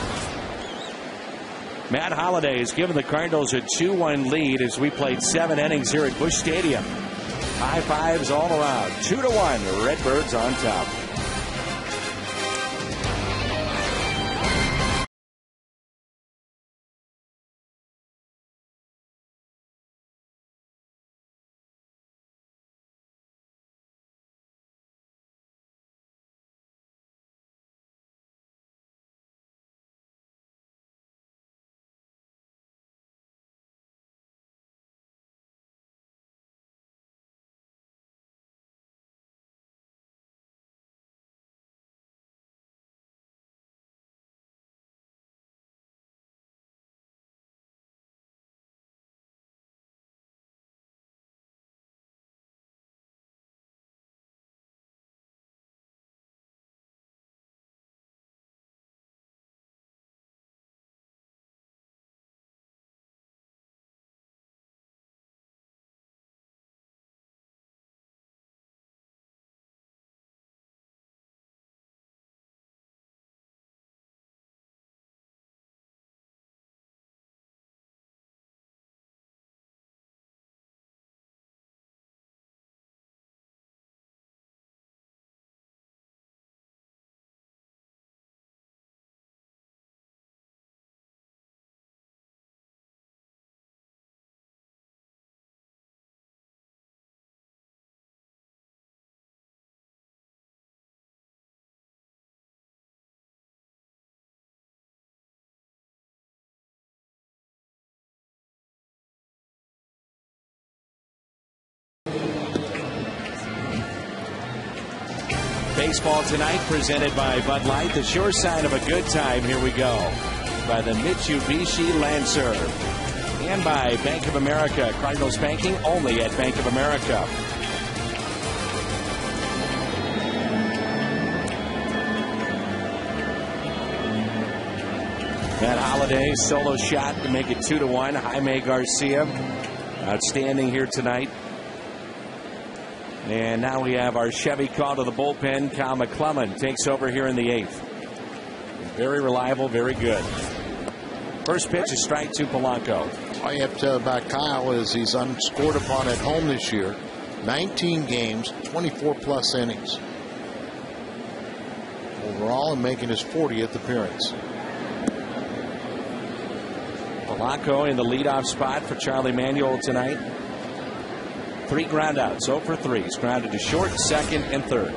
Matt Holliday has given the Cardinals a 2-1 lead as we played 7 innings here at Busch Stadium. High fives all around. 2-1. Redbirds on top. Baseball tonight presented by Bud Light, the sure sign of a good time. Here we go. By the Mitsubishi Lancer. And by Bank of America. Cardinals banking only at Bank of America. Matt Holliday, solo shot to make it 2-1. Jaime Garcia, outstanding here tonight. And now we have our Chevy call to the bullpen. Kyle McClellan takes over here in the 8th. Very reliable, very good. First pitch is strike to Polanco. All you have to tell about Kyle is he's unscored upon at home this year. 19 games, 24-plus innings. Overall, and making his 40th appearance. Polanco in the leadoff spot for Charlie Manuel tonight. 3 groundouts, 0 for 3. He's grounded to short, second, and third.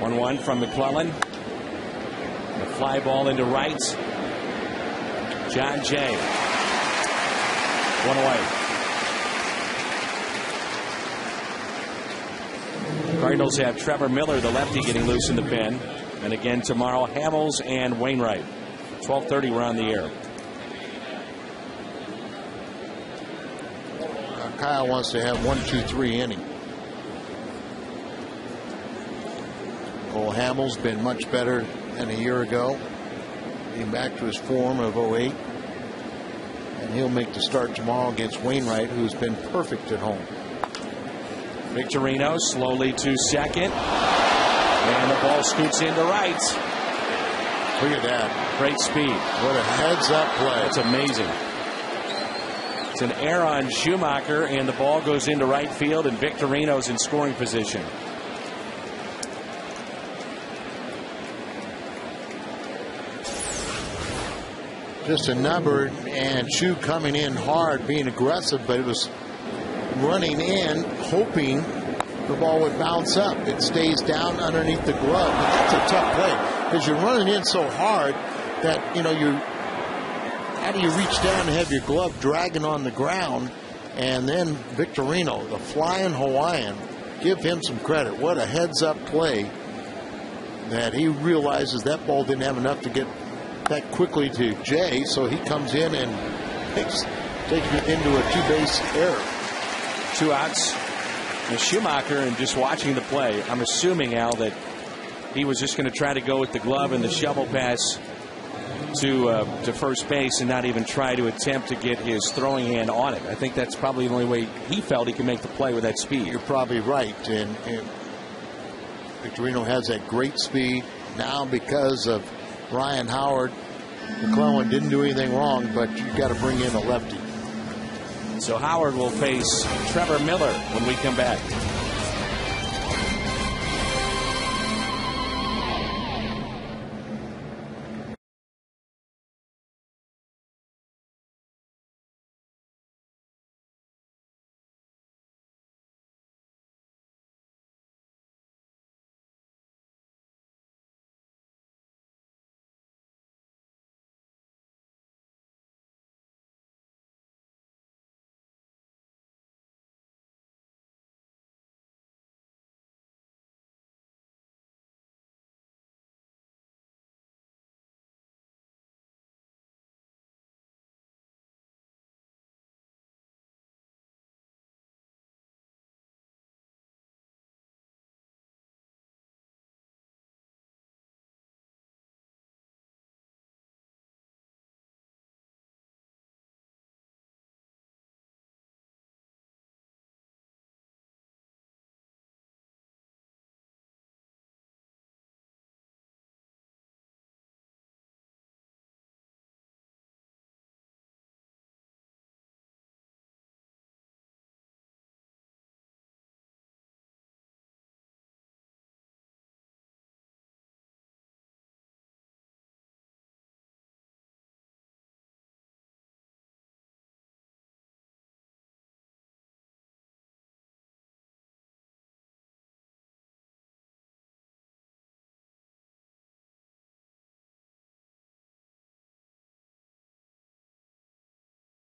One from McClellan. The fly ball into right. John Jay. 1 away. Cardinals have Trevor Miller, the lefty, getting loose in the pen. And again tomorrow, Hamels and Wainwright. 12:30, we're on the air. Kyle wants to have 1, 2, 3 inning. Cole Hamels been much better than a year ago. Getting back to his form of 08. And he'll make the start tomorrow against Wainwright, who's been perfect at home. Victorino slowly to second. And the ball scoots into right. Look at that. Great speed. What a heads-up play. That's amazing. It's an error on Schumacher, and the ball goes into right field, and Victorino's in scoring position. Just a number, and Schu coming in hard, being aggressive, but it was running in, hoping the ball would bounce up. It stays down underneath the glove. But that's a tough play because you're running in so hard that, you know, how do you reach down and have your glove dragging on the ground? And then Victorino, the flying Hawaiian, give him some credit. What a heads-up play that he realizes that ball didn't have enough to get that quickly to Jay, so he comes in and takes it into a 2-base error. 2 outs. And Schumacher, and just watching the play, I'm assuming, Al, that he was just going to try to go with the glove and the shovel pass to first base and not even try to attempt to get his throwing hand on it. I think that's probably the only way he felt he could make the play with that speed. You're probably right. And Victorino has that great speed. now because of Ryan Howard, McClellan didn't do anything wrong, but you've got to bring in a lefty. So Howard will face Trevor Miller when we come back.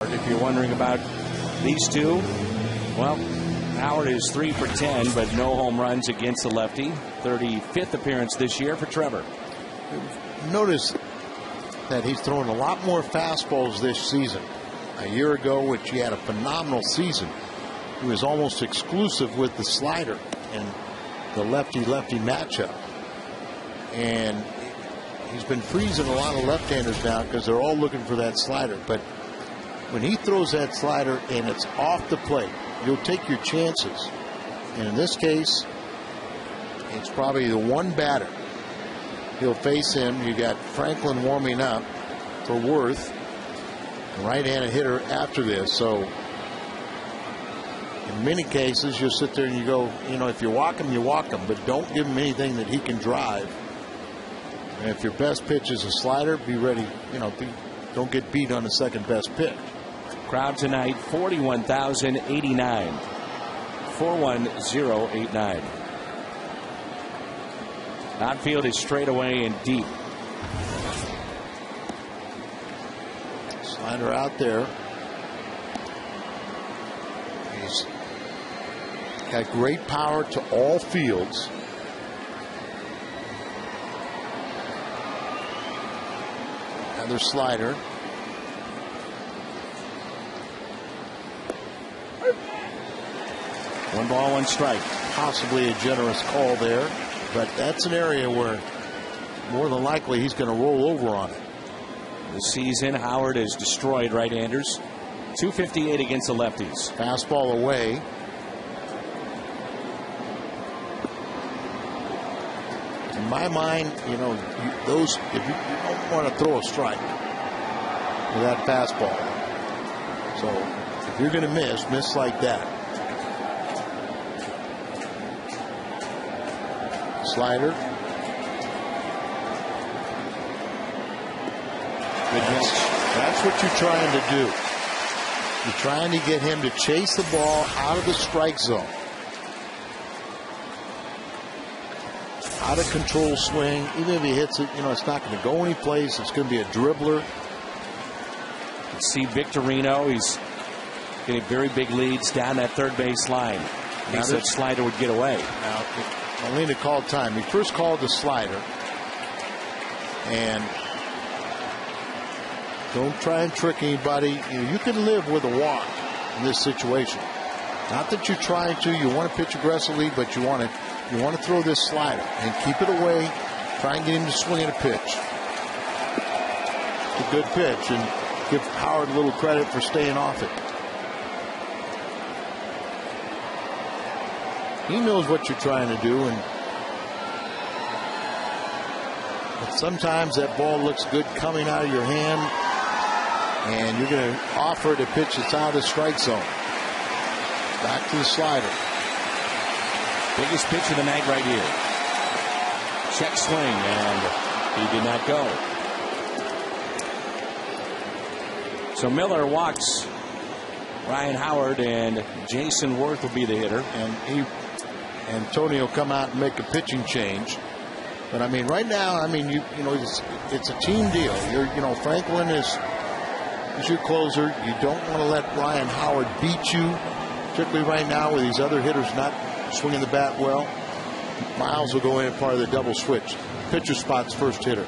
If you're wondering about these two, well, Howard is 3 for 10, but no home runs against the lefty. 35th appearance this year for Trevor. Notice that he's thrown a lot more fastballs this season. A year ago, which he had a phenomenal season, he was almost exclusive with the slider and the lefty-lefty matchup. And he's been freezing a lot of left-handers now because they're all looking for that slider. But when he throws that slider and it's off the plate, you'll take your chances. And in this case, it's probably the one batter. He'll face him. You got Franklin warming up for Worth, a right-handed hitter after this. So in many cases, you'll sit there and you go, you know, if you walk him, you walk him, but don't give him anything that he can drive. And if your best pitch is a slider, be ready, you know, don't get beat on the second best pitch. Crowd tonight, 41,089. 41089. Outfield is straight away and deep. Slider out there. He's got great power to all fields. Another slider. One ball, one strike. Possibly a generous call there, but that's an area where more than likely he's going to roll over on it. This season, Howard has destroyed right-handers. 258 against the lefties. Fastball away. In my mind, you know, those, if you don't want to throw a strike with that fastball. So if you're going to miss like that. Slider. Good miss. That's what you're trying to do. You're trying to get him to chase the ball out of the strike zone. Out of control swing. Even if he hits it, you know, it's not going to go anyplace. It's going to be a dribbler. You see Victorino. He's getting very big leads down that third base line. He said slider would get away. Now, Molina called time. He first called the slider. And don't try and trick anybody. You can live with a walk in this situation. Not that you're trying to. You want to pitch aggressively, but you want to throw this slider and keep it away. Try and get him to swing at a pitch. It's a good pitch, and give Howard a little credit for staying off it. He knows what you're trying to do, and But sometimes that ball looks good coming out of your hand, and you're going to offer to pitch that's out of the strike zone. Back to the slider. Biggest pitch of the night right here. Check swing, and he did not go. So Miller walks Ryan Howard, and Jason Worth will be the hitter. And Tony will come out and make a pitching change. But I mean, right now, I mean, you know, it's a team deal. Franklin is your closer. You don't want to let Ryan Howard beat you, particularly right now with these other hitters not swinging the bat well. Miles will go in part of the double switch. Pitcher spot's first hitter.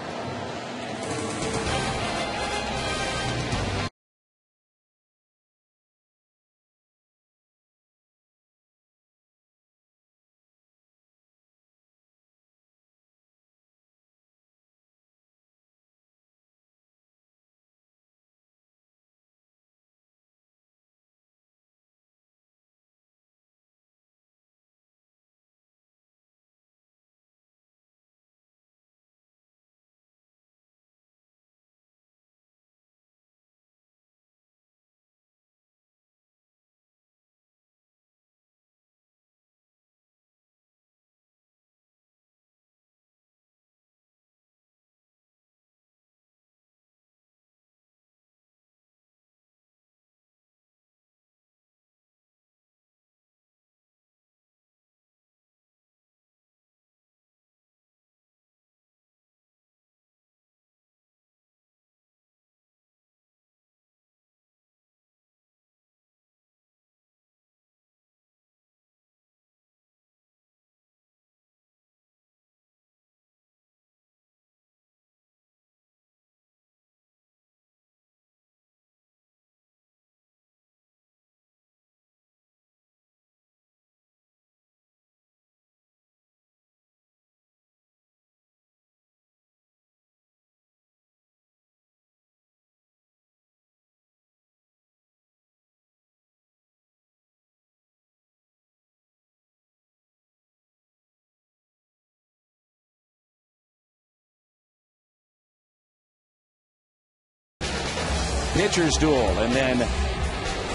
Pitcher's duel, and then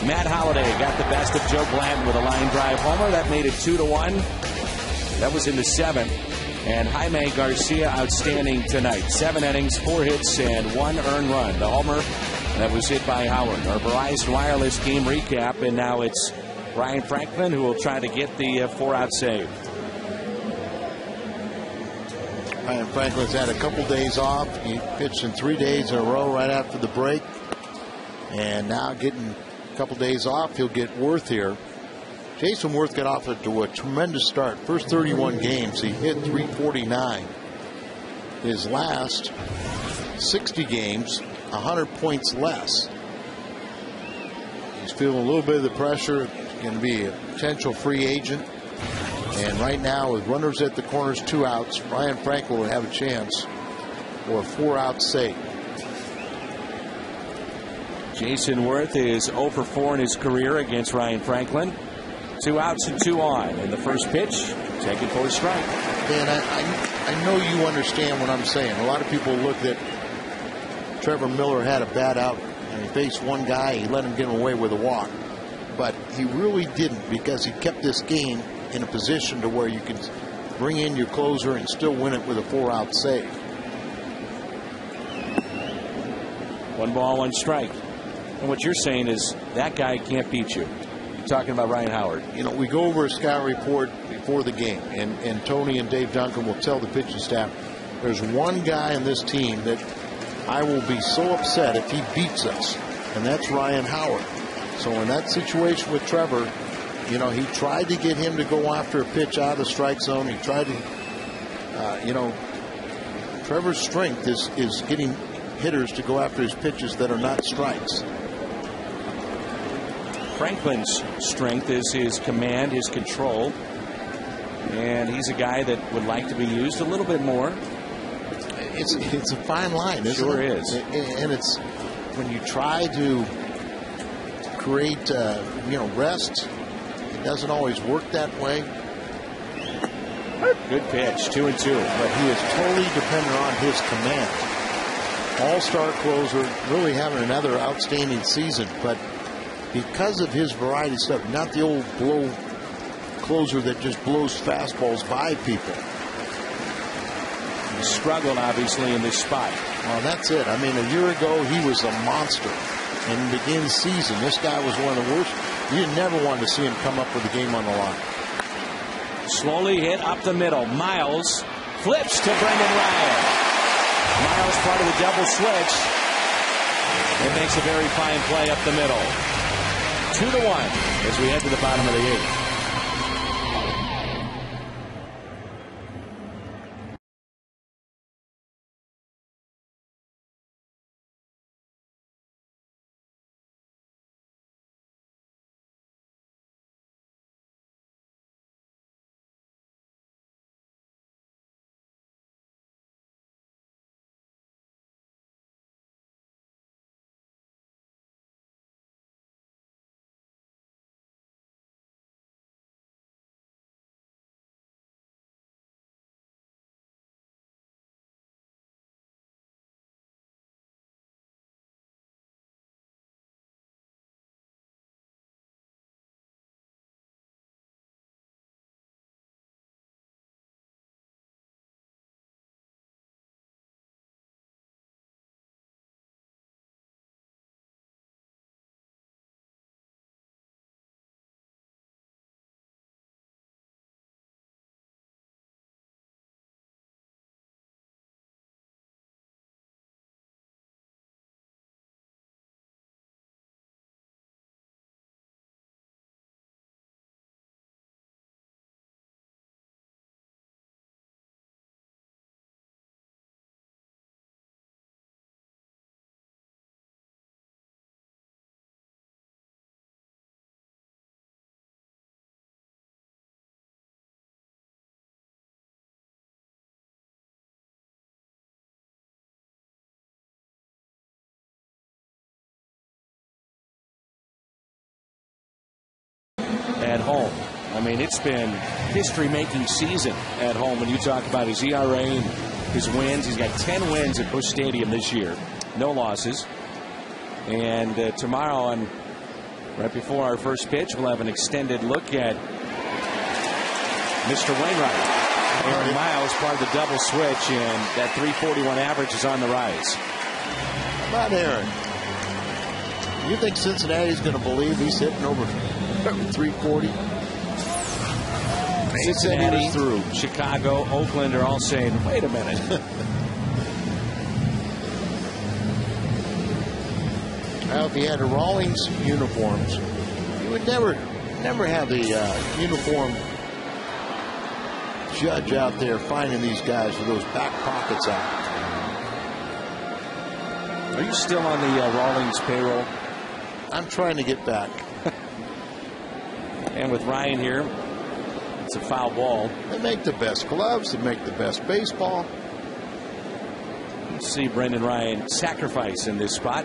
Matt Holliday got the best of Joe Blanton with a line drive homer. That made it 2-1. That was in the 7th. And Jaime Garcia outstanding tonight. 7 innings, 4 hits, and 1 earned run. The homer that was hit by Howard. Our Verizon Wireless game recap, and now it's Ryan Franklin who will try to get the 4-out save. Ryan Franklin's had a couple days off. He pitched in 3 days in a row right after the break. And now getting a couple days off, he'll get Worth here. Jason Worth got off to a tremendous start. First 31 games, he hit .349. His last 60 games, 100 points less. He's feeling a little bit of the pressure. He's going to be a potential free agent. And right now, with runners at the corners, 2 outs, Ryan Franklin will have a chance for a 4-out save. Jason Worth is 0 for 4 in his career against Ryan Franklin. 2 outs and 2 on. And the first pitch, taken for a strike. Dan, I know you understand what I'm saying. A lot of people look that Trevor Miller had a bad out and he faced one guy. He let him get away with a walk. But he really didn't, because he kept this game in a position to where you can bring in your closer and still win it with a 4-out save. 1 ball, 1 strike. And what you're saying is that guy can't beat you. You're talking about Ryan Howard. You know, we go over a scout report before the game, and Tony and Dave Duncan will tell the pitching staff, there's one guy on this team that I will be so upset if he beats us, and that's Ryan Howard. So in that situation with Trevor, you know, he tried to get him to go after a pitch out of the strike zone. He tried to, you know, Trevor's strength is getting hitters to go after his pitches that are not strikes. Franklin's strength is his command, his control, and he's a guy that would like to be used a little bit more. It's a fine line, isn't it? Sure is. And it's when you try to create, you know, rest, it doesn't always work that way. Good pitch, 2-2. But he is totally dependent on his command. All-star closer, really having another outstanding season. But because of his variety of stuff, not the old blow closer that just blows fastballs by people. He struggled, obviously, in this spot. Well, that's it. I mean, a year ago, he was a monster. And to begin the season, this guy was one of the worst. You never wanted to see him come up with the game on the line. Slowly hit up the middle. Miles flips to Brendan Ryan. Miles part of the double switch. It makes a very fine play up the middle. 2-1 as we head to the bottom of the 8th. At home. I mean, it's been history-making season at home when you talk about his ERA and his wins. He's got 10 wins at Busch Stadium this year. No losses. And tomorrow, right before our first pitch, we'll have an extended look at Mr. Wainwright. Aaron Miles, part of the double switch, and that 341 average is on the rise. How about Aaron? You think Cincinnati's going to believe he's hitting over 340? Cincinnati, through Chicago, Oakland are all saying, wait a minute. Now, if he had the Rawlings uniforms, you would never have the uniform judge out there finding these guys with those back pockets out. Are you still on the Rawlings payroll? I'm trying to get back. And with Ryan here, it's a foul ball. They make the best gloves. They make the best baseball. See Brendan Ryan sacrifice in this spot.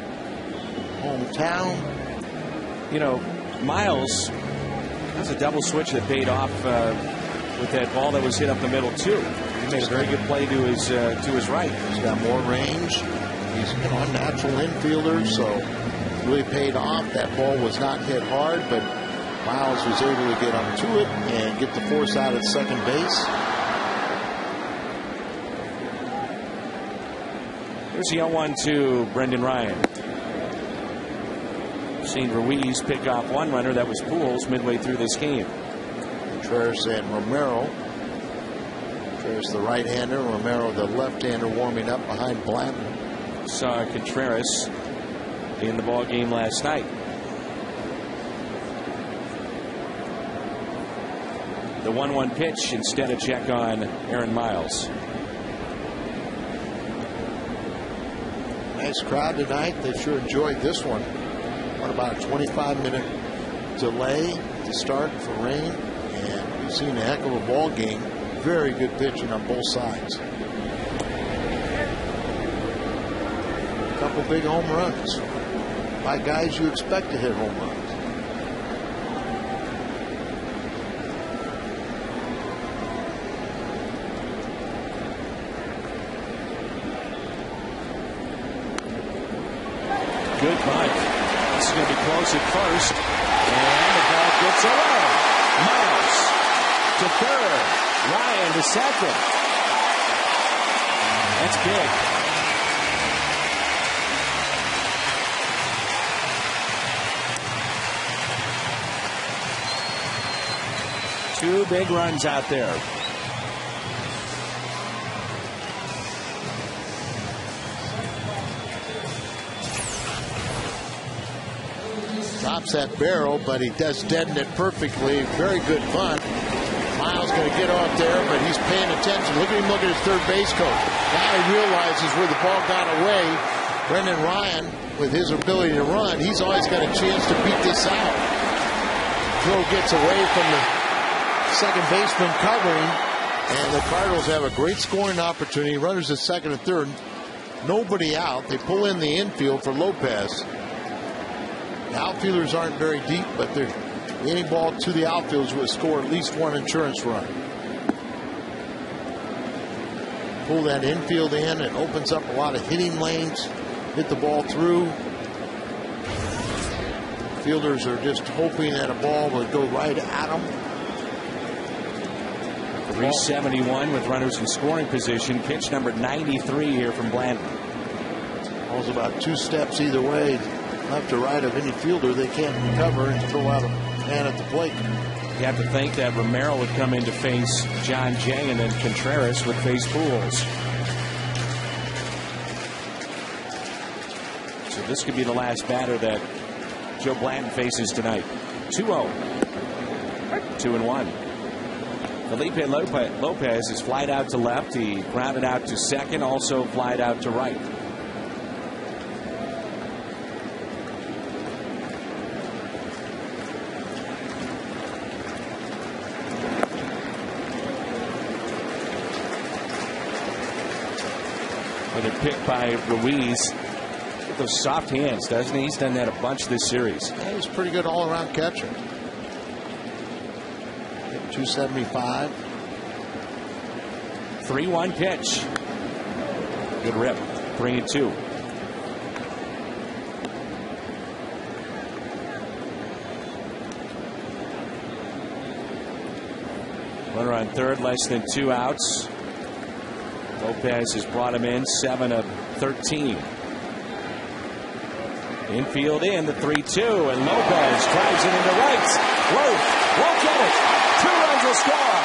Hometown. You know, Miles, that's a double switch that paid off with that ball that was hit up the middle too. He made a very good play to his right. He's got more range. He's a natural infielder, so really paid off. That ball was not hit hard, but Miles was able to get up to it and get the force out at second base. Here's the 0-1 to Brendan Ryan. Seen Ruiz pick off one runner. That was Pujols midway through this game. Contreras and Romero. Contreras the right-hander, Romero the left-hander, warming up behind Blanton. Saw Contreras in the ball game last night. The 1-1 pitch, instead a check on Aaron Miles. Nice crowd tonight. They sure enjoyed this one. What about a 25-minute delay to start for rain? And we've seen a heck of a ball game. Very good pitching on both sides. A couple big home runs by guys you expect to hit home runs. good bunt. This is going to be close at first. And the ball gets away. Miles to third. Ryan to second. That's big. Two big runs out there. Drops that barrel, but he does deaden it perfectly. Very good bunt. Miles going to get off there, but he's paying attention. Look at him look at his third base coach. Now he realizes where the ball got away. Brendan Ryan, with his ability to run, he's always got a chance to beat this out. Throw gets away from the second baseman covering, and the Cardinals have a great scoring opportunity. Runners at second and third. Nobody out. They pull in the infield for Lopez. The outfielders aren't very deep, but any ball to the outfielders will score at least one insurance run. Pull that infield in. It opens up a lot of hitting lanes. Hit the ball through. Fielders are just hoping that a ball will go right at them. 371 with runners in scoring position. Pitch number 93 here from Blanton. Ball's about 2 steps either way, left to right of any fielder. They can't recover and throw out a man at the plate. You have to think that Romero would come in to face John Jay, and then Contreras would face Pools. So this could be the last batter that Joe Blanton faces tonight. 2-0. 2-1. Felipe Lopez is flied out to left. He grounded out to second, also flied out to right. With a pick by Ruiz. With those soft hands, doesn't he? He's done that a bunch this series. Yeah, he's a pretty good all-around catcher. 275. 3-1 pitch. Good rip. 3-2. Runner on third, less than 2 outs. Lopez has brought him in 7 of 13. Infield in the 3-2, and Lopez drives it into right. Won't get it. 2 runs will score.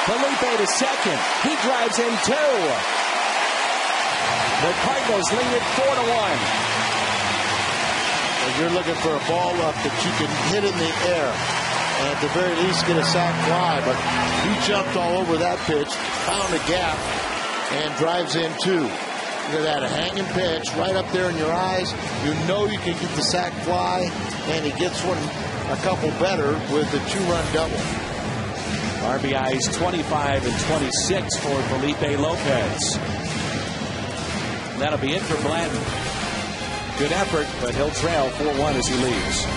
Felipe to second. He drives in 2. The Cardinals lead it 4-1. If you're looking for a ball up that you can hit in the air, and at the very least get a sac fly, but he jumped all over that pitch, found a gap, and drives in 2. Look at that, a hanging pitch right up there in your eyes. You know you can get the sac fly, and he gets one a couple better with the 2-run double. RBIs 25 and 26 for Felipe Lopez. That'll be it for Blanton. Good effort, but he'll trail 4-1 as he leaves.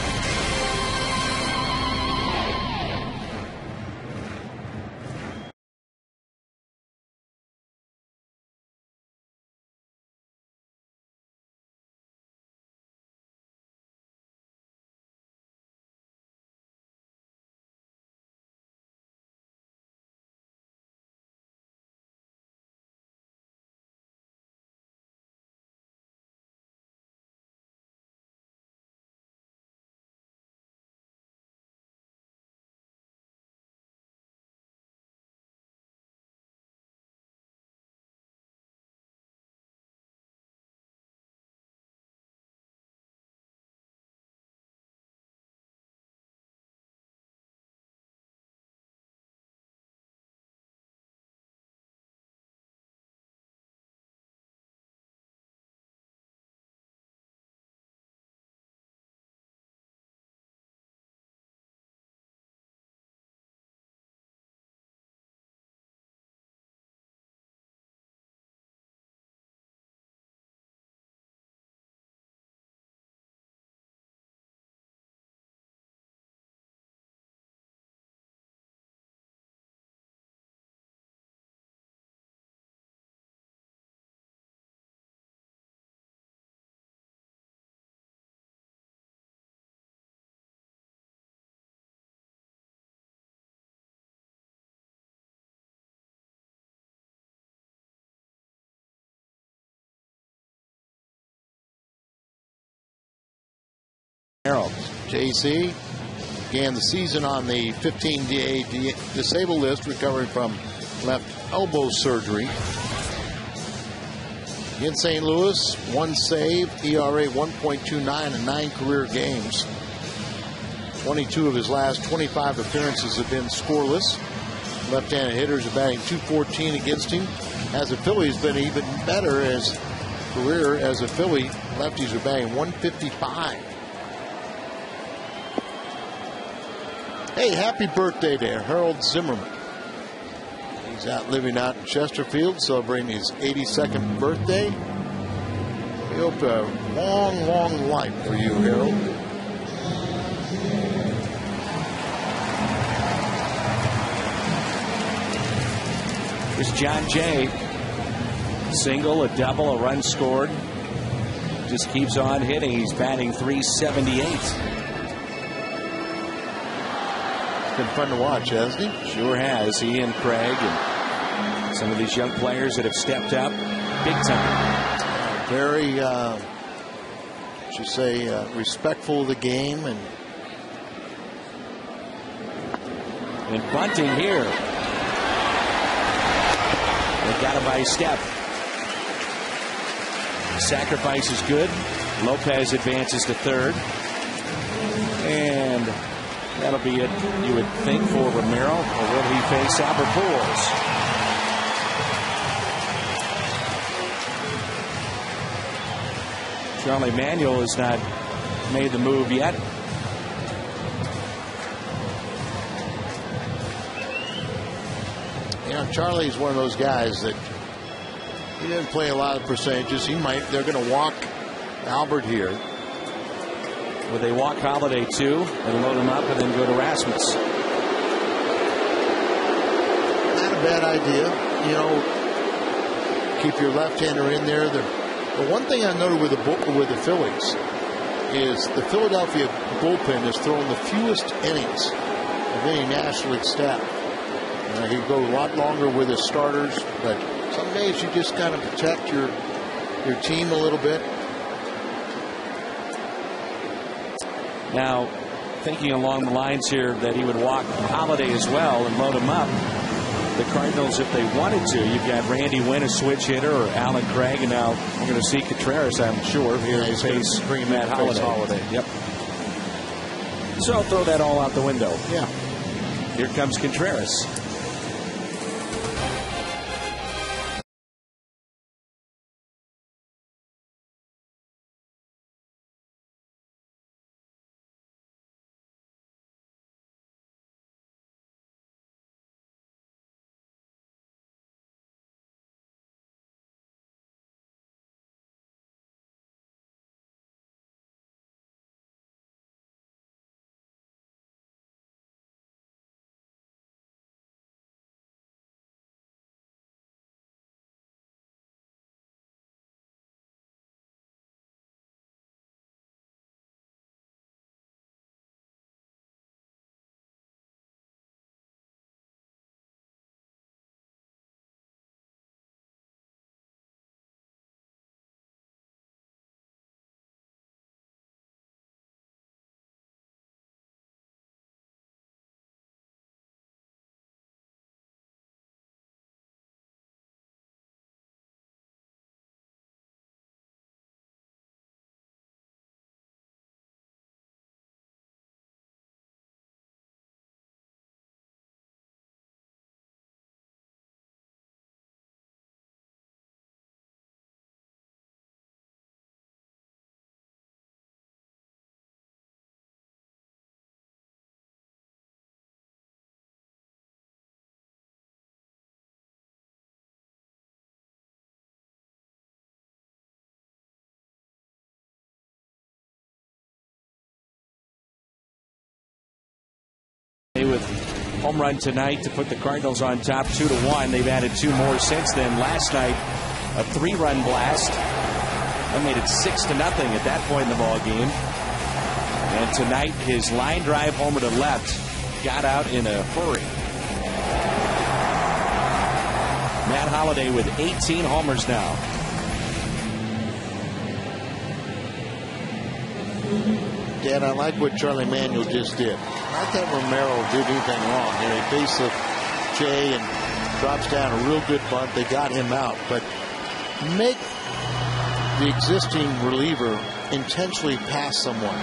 JC began the season on the 15-day disabled list, recovering from left elbow surgery. In St. Louis, 1 save, ERA 1.29 in 9 career games. 22 of his last 25 appearances have been scoreless. Left-handed hitters are batting .214 against him. As a Philly, he's been even better as career as a Philly. Lefties are batting .155. Hey, happy birthday to Harold Zimmerman. He's out living out in Chesterfield, celebrating his 82nd birthday. We hope a long, long life for you, Harold. Here's John Jay. Single, a double, a run scored. Just keeps on hitting. He's batting .378. Been fun to watch, hasn't he? Sure has. He and Craig and some of these young players that have stepped up big time. Very, should say, respectful of the game and bunting here. They got him by a step. Sacrifice is good. Lopez advances to third. And that'll be it, you would think, for Romero. Or will he face Albert Pujols? Charlie Manuel has not made the move yet. You know, Charlie's one of those guys that he didn't play a lot of percentages. They're going to walk Albert here. Would they walk Holiday too and load him up and then go to Rasmus? Not a bad idea. You know, keep your left-hander in there. The one thing I noted with the Phillies is the Philadelphia bullpen has thrown the fewest innings of any National League staff. He'd go a lot longer with his starters, but some days you just kind of protect your team a little bit. Now, thinking along the lines here that he would walk Holiday as well and load him up, the Cardinals, if they wanted to, you've got Randy Wynn, a switch hitter, or Alan Craig, and now we're going to see Contreras, I'm sure, here to face Matt Holiday. Yep. So I'll throw that all out the window. Yeah. Here comes Contreras. With home run tonight to put the Cardinals on top 2-1. They've added 2 more since then. Last night, a 3-run blast. That made it 6-0 at that point in the ball game. And tonight, his line drive homer to left got out in a hurry. Matt Holiday with 18 homers now. Dan, I like what Charlie Manuel just did. Not that Romero did anything wrong. He faced the Jay and drops down a real good bunt. They got him out. But make the existing reliever intentionally pass someone.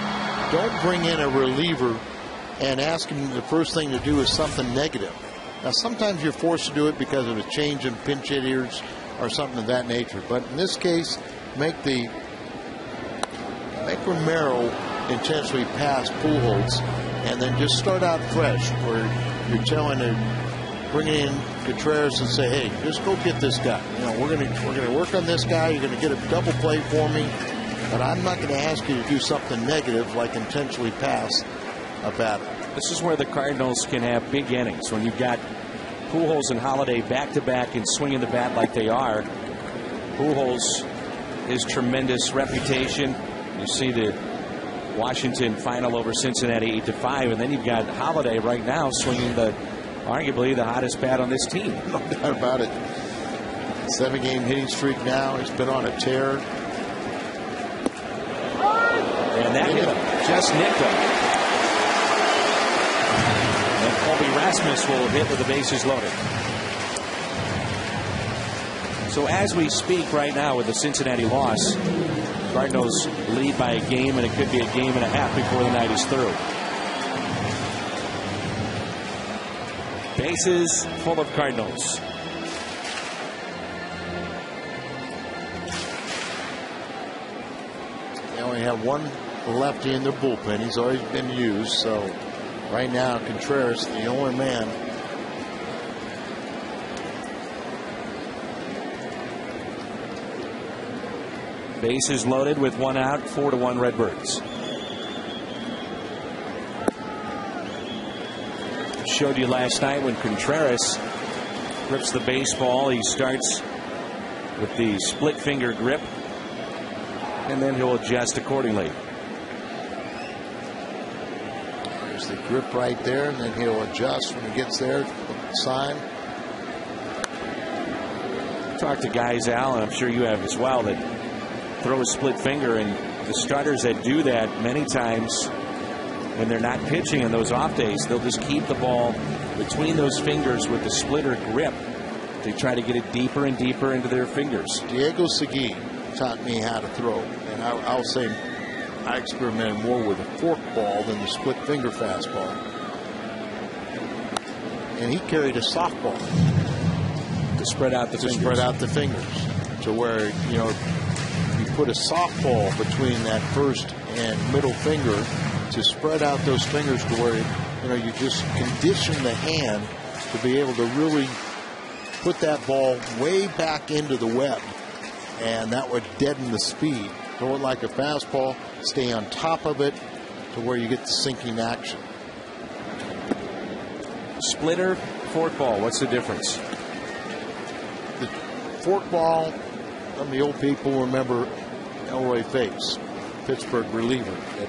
Don't bring in a reliever and ask him the first thing to do is something negative. Now, sometimes you're forced to do it because of a change in pinch hitters or something of that nature. But in this case, make Romero intentionally pass Pujols, and then just start out fresh, where you're telling him, bringing in Contreras and say, hey, just go get this guy. We're gonna work on this guy. You're gonna get a double play for me, but I'm not going to ask you to do something negative like intentionally pass a batter. This is where the Cardinals can have big innings. When you've got Pujols and Holiday back-to-back and swinging the bat like they are. Pujols, his tremendous reputation. You see the Washington final over Cincinnati 8-5, and then you've got Holiday right now swinging arguably the hottest bat on this team. No doubt about it. 7-game hitting streak now. He's been on a tear. And that hit him. Just nicked him. And Colby Rasmus will hit with the bases loaded. So as we speak right now with the Cincinnati loss, Cardinals lead by a game, and it could be a game and a half before the night is through. Bases full of Cardinals. They only have one lefty in their bullpen. He's always been used, so right now Contreras, the only man. Bases loaded with one out, 4-1 Redbirds. Showed you last night when Contreras grips the baseball, he starts with the split finger grip, and then he'll adjust accordingly. There's the grip right there, and then he'll adjust when he gets there. Sign. Talk to guys, Al, and I'm sure you have as well, that throw a split finger, and the starters that do that many times when they're not pitching on those off days, they'll just keep the ball between those fingers with the splitter grip. They try to get it deeper and deeper into their fingers. Diego Segui taught me how to throw, and I'll say I experimented more with a fork ball than the split finger fastball. And he carried a softball to spread out the fingers, to where you put a softball between that first and middle finger to spread out those fingers to where you just condition the hand to be able to really put that ball way back into the web, and that would deaden the speed. Throw it like a fastball, stay on top of it to where you get the sinking action. Splitter, fork ball, what's the difference? The fork ball, some of the old people remember Elroy Face, Pittsburgh reliever, that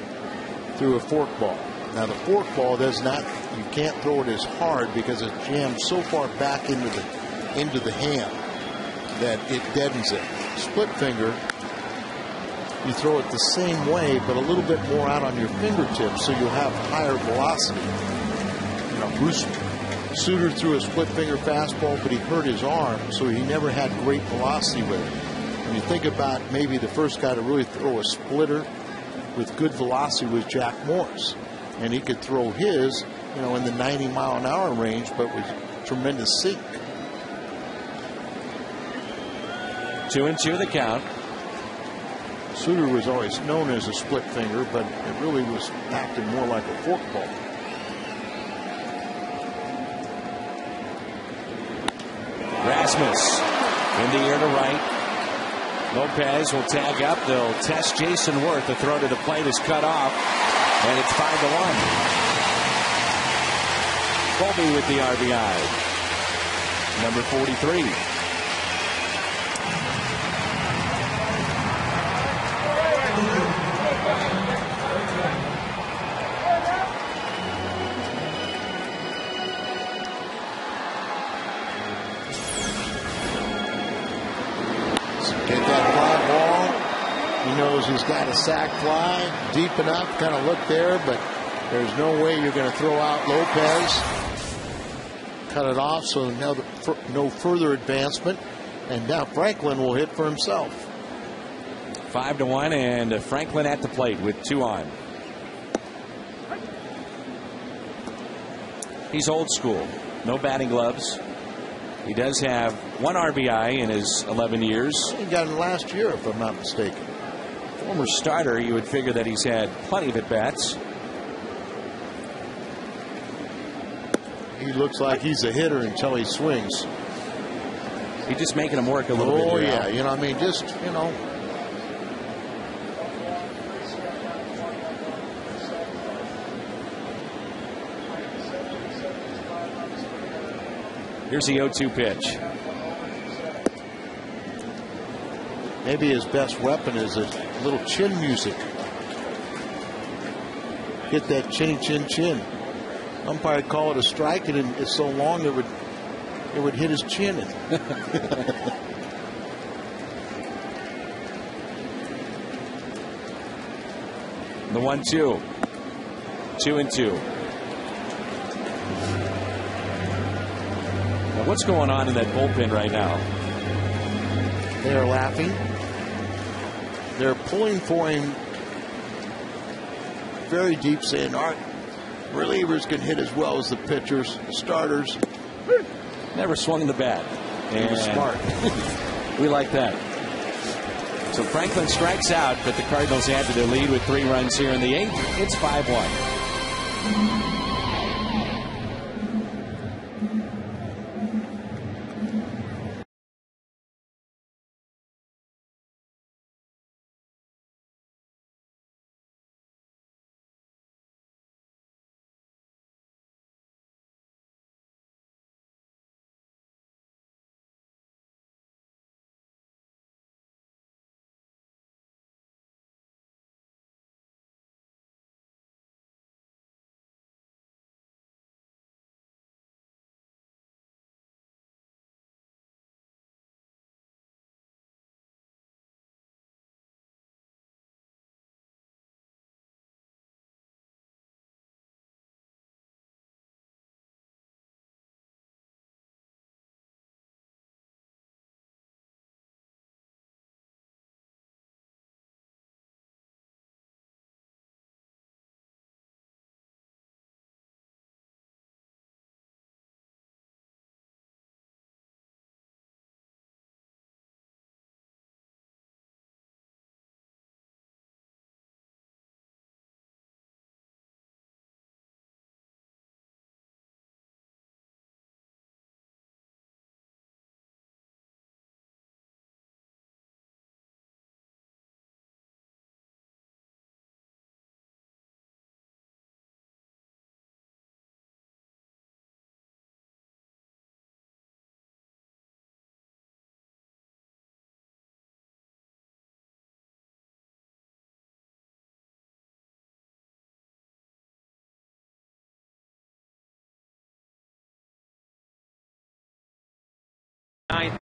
threw a fork ball. Now the fork ball you can't throw it as hard because it jams so far back into the hand that it deadens it. Split finger, you throw it the same way, but a little bit more out on your fingertips, so you'll have higher velocity. Bruce Sutter threw a split finger fastball, but he hurt his arm, so he never had great velocity with it. When you think about maybe the first guy to really throw a splitter with good velocity was Jack Morris, and he could throw his, in the 90-mile-an-hour range, but with tremendous sink. 2-2 the count. Sutter was always known as a split finger, but it really was acting more like a fork ball. Rasmus in the air to right. Lopez will tag up. They'll test Jason Worth. The throw to the plate is cut off, and it's 5-1. Colby with the RBI. Number 43. Get that fly ball. He knows he's got a sac fly deep enough, kind of look there, but there's no way you're going to throw out Lopez. Cut it off, so now no further advancement. And now Franklin will hit for himself. 5-1, and Franklin at the plate with 2 on. He's old school. No batting gloves. He does have 1 RBI in his 11 years. He got it last year, if I'm not mistaken. Former starter, you would figure that he's had plenty of at-bats. He looks like he's a hitter until he swings. He's just making him work a little bit. Oh, here, yeah. Al. You know, I mean, just, you know. Here's the 0-2 pitch. Maybe his best weapon is a little chin music. Hit that chin, chin, chin. Umpire call it a strike, and it's so long it would hit his chin. The 1-2. 2-2. Now what's going on in that bullpen right now? They are laughing. They're pulling for him very deep, saying our relievers can hit as well as the pitchers, the starters. Never swung the bat. He was smart. We like that. So Franklin strikes out, but the Cardinals add to their lead with 3 runs here in the 8th. It's 5-1.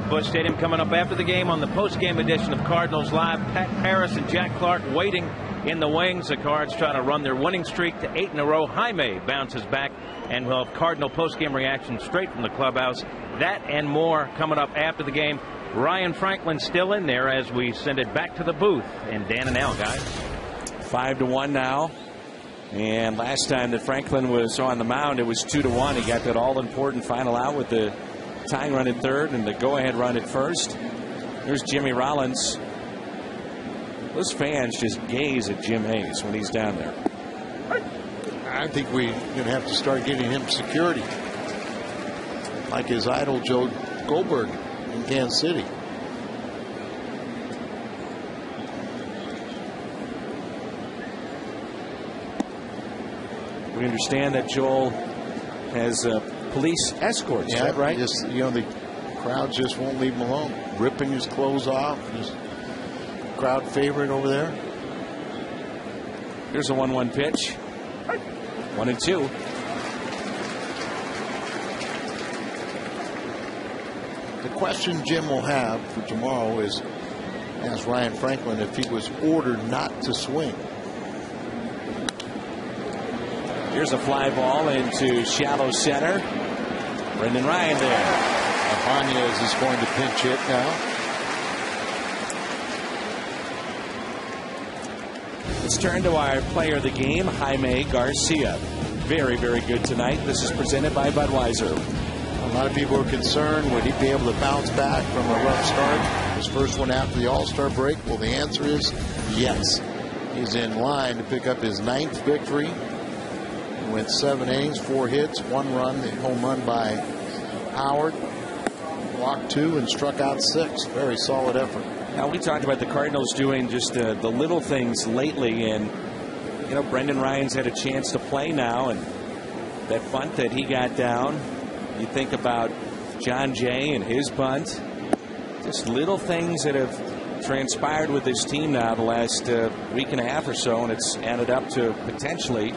Busch Stadium coming up after the game on the post-game edition of Cardinals Live. Pat Paris and Jack Clark waiting in the wings. The Cards trying to run their winning streak to 8 in a row. Jaime bounces back, and we'll have Cardinal post-game reaction straight from the clubhouse. That and more coming up after the game. Ryan Franklin still in there as we send it back to the booth. And Dan and Al, guys. 5-1 now. And last time that Franklin was on the mound, it was 2-1. He got that all-important final out with the tying run at third and the go-ahead run at first. There's Jimmy Rollins. Those fans just gaze at Jim Hayes when he's down there. I think we're going to have to start getting him security, like his idol Joe Goldberg in Kansas City. We understand that Joel has police escorts. Yeah, is that right? Just, you know, the crowd just won't leave him alone. Ripping his clothes off. Just crowd favorite over there. Here's a 1-1 pitch. 1-2. The question Jim will have for tomorrow is, asked Ryan Franklin if he was ordered not to swing. Here's a fly ball into shallow center. Brendan Ryan there. Ibanez is going to pinch hit now. Let's turn to our player of the game, Jaime Garcia. Very, very good tonight. This is presented by Budweiser. A lot of people are concerned, would he be able to bounce back from a rough start? His first one after the All-Star break? Well, the answer is yes. He's in line to pick up his 9th victory. He went 7 innings, 4 hits, 1 run, the home run by Howard. Walked 2 and struck out 6. Very solid effort. Now, we talked about the Cardinals doing just the little things lately, and you know, Brendan Ryan's had a chance to play now, and that bunt that he got down, you think about John Jay and his bunt. Just little things that have transpired with this team now the last week and a half or so, and it's added up to potentially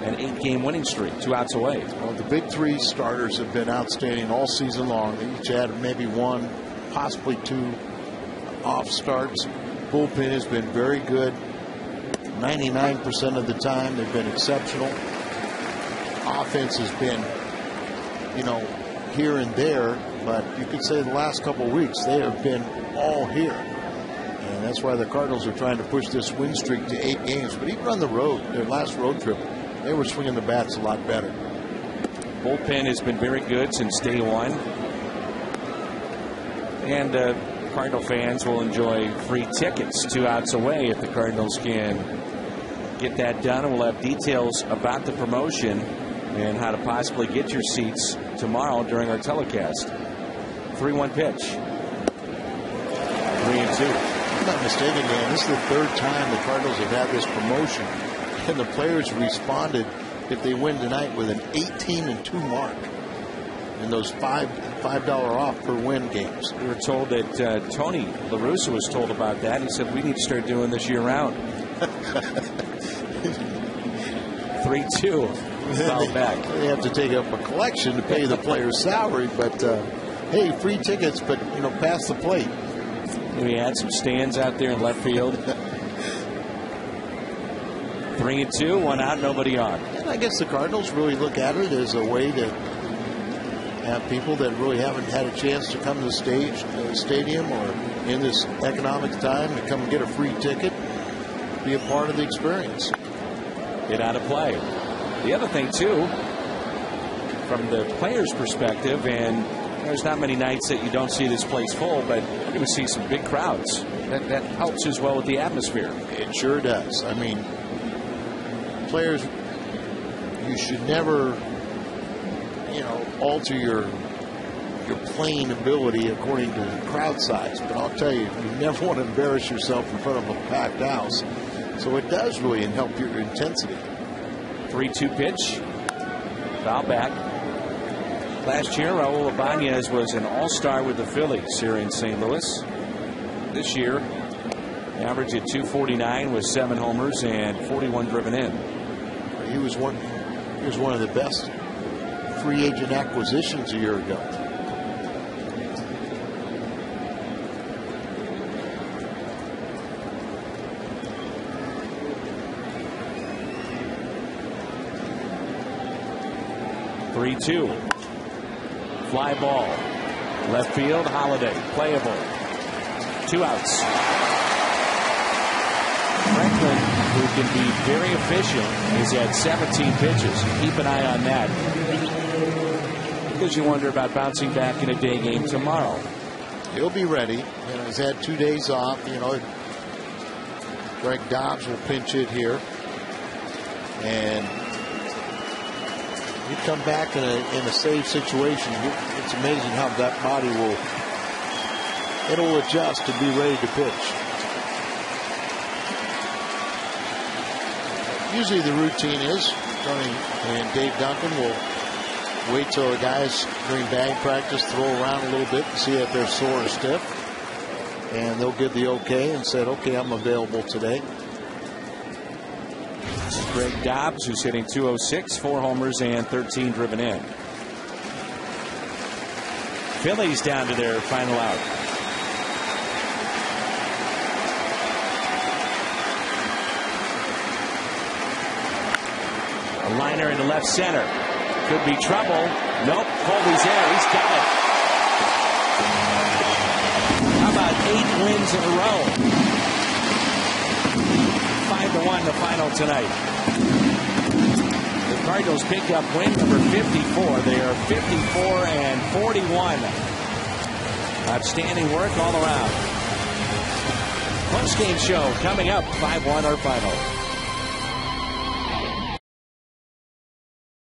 an 8-game winning streak, 2 outs away. Well, the big 3 starters have been outstanding all season long. They each had maybe 1, possibly 2 off starts. Bullpen has been very good. 99% of the time they've been exceptional. Offense has been, you know, here and there, but you could say the last couple of weeks they have been all here. And that's why the Cardinals are trying to push this win streak to 8 games. But even on the road, their last road trip, they were swinging the bats a lot better. Bullpen has been very good since day one. And Cardinal fans will enjoy free tickets 2 outs away if the Cardinals can get that done. And we'll have details about the promotion and how to possibly get your seats tomorrow during our telecast. 3-1 pitch. 3-2. If I'm not mistaken, Dan, this is the 3rd time the Cardinals have had this promotion. And the players responded, if they win tonight, with an 18-2 mark in those $5 off per win games. We were told that Tony La Russa was told about that. He said, we need to start doing this year round. 3-2. Foul back. They have to take up a collection to pay the player's salary, but hey, free tickets, but you know, pass the plate. We had some stands out there in left field. 3-2, 1 out, nobody on. And I guess the Cardinals really look at it as a way to have people that really haven't had a chance to come to the stadium or in this economic time to come and get a free ticket, be a part of the experience. Get out of play. The other thing, too, from the players' perspective, and there's not many nights that you don't see this place full, but you're going to see some big crowds. That helps as well with the atmosphere. It sure does. I mean, players, you should never, you know, alter your playing ability according to crowd size. But I'll tell you, you never want to embarrass yourself in front of a packed house. So it does really help your intensity. 3-2 pitch. Foul back. Last year, Raul Ibanez was an all-star with the Phillies here in St. Louis. This year, average at .249 with 7 homers and 41 driven in. He was one of the best free agent acquisitions a year ago. (3-2). Fly ball. Left field, Holiday. Playable. 2 outs. Franklin, who can be very efficient, is at 17 pitches. Keep an eye on that. Because you wonder about bouncing back in a day game tomorrow. He'll be ready. You know, he's had 2 days off. You know, Greg Dobbs will pinch it here. And you come back in a safe situation. It's amazing how that body it'll adjust to be ready to pitch. Usually the routine is Tony and Dave Duncan will wait till the guys during batting practice throw around a little bit and see if they're sore or stiff, and they'll give the okay and said, okay, I'm available today. Greg Dobbs, who's hitting .206, 4 homers and 13 driven in. Phillies down to their final out. A liner into left center. Could be trouble. Nope. Colby's there. He's got it. How about 8 wins in a row? 5-1 the final tonight. The Cardinals pick up win number 54. They are 54-41. Outstanding work all around. Post-game show coming up. 5-1 our final.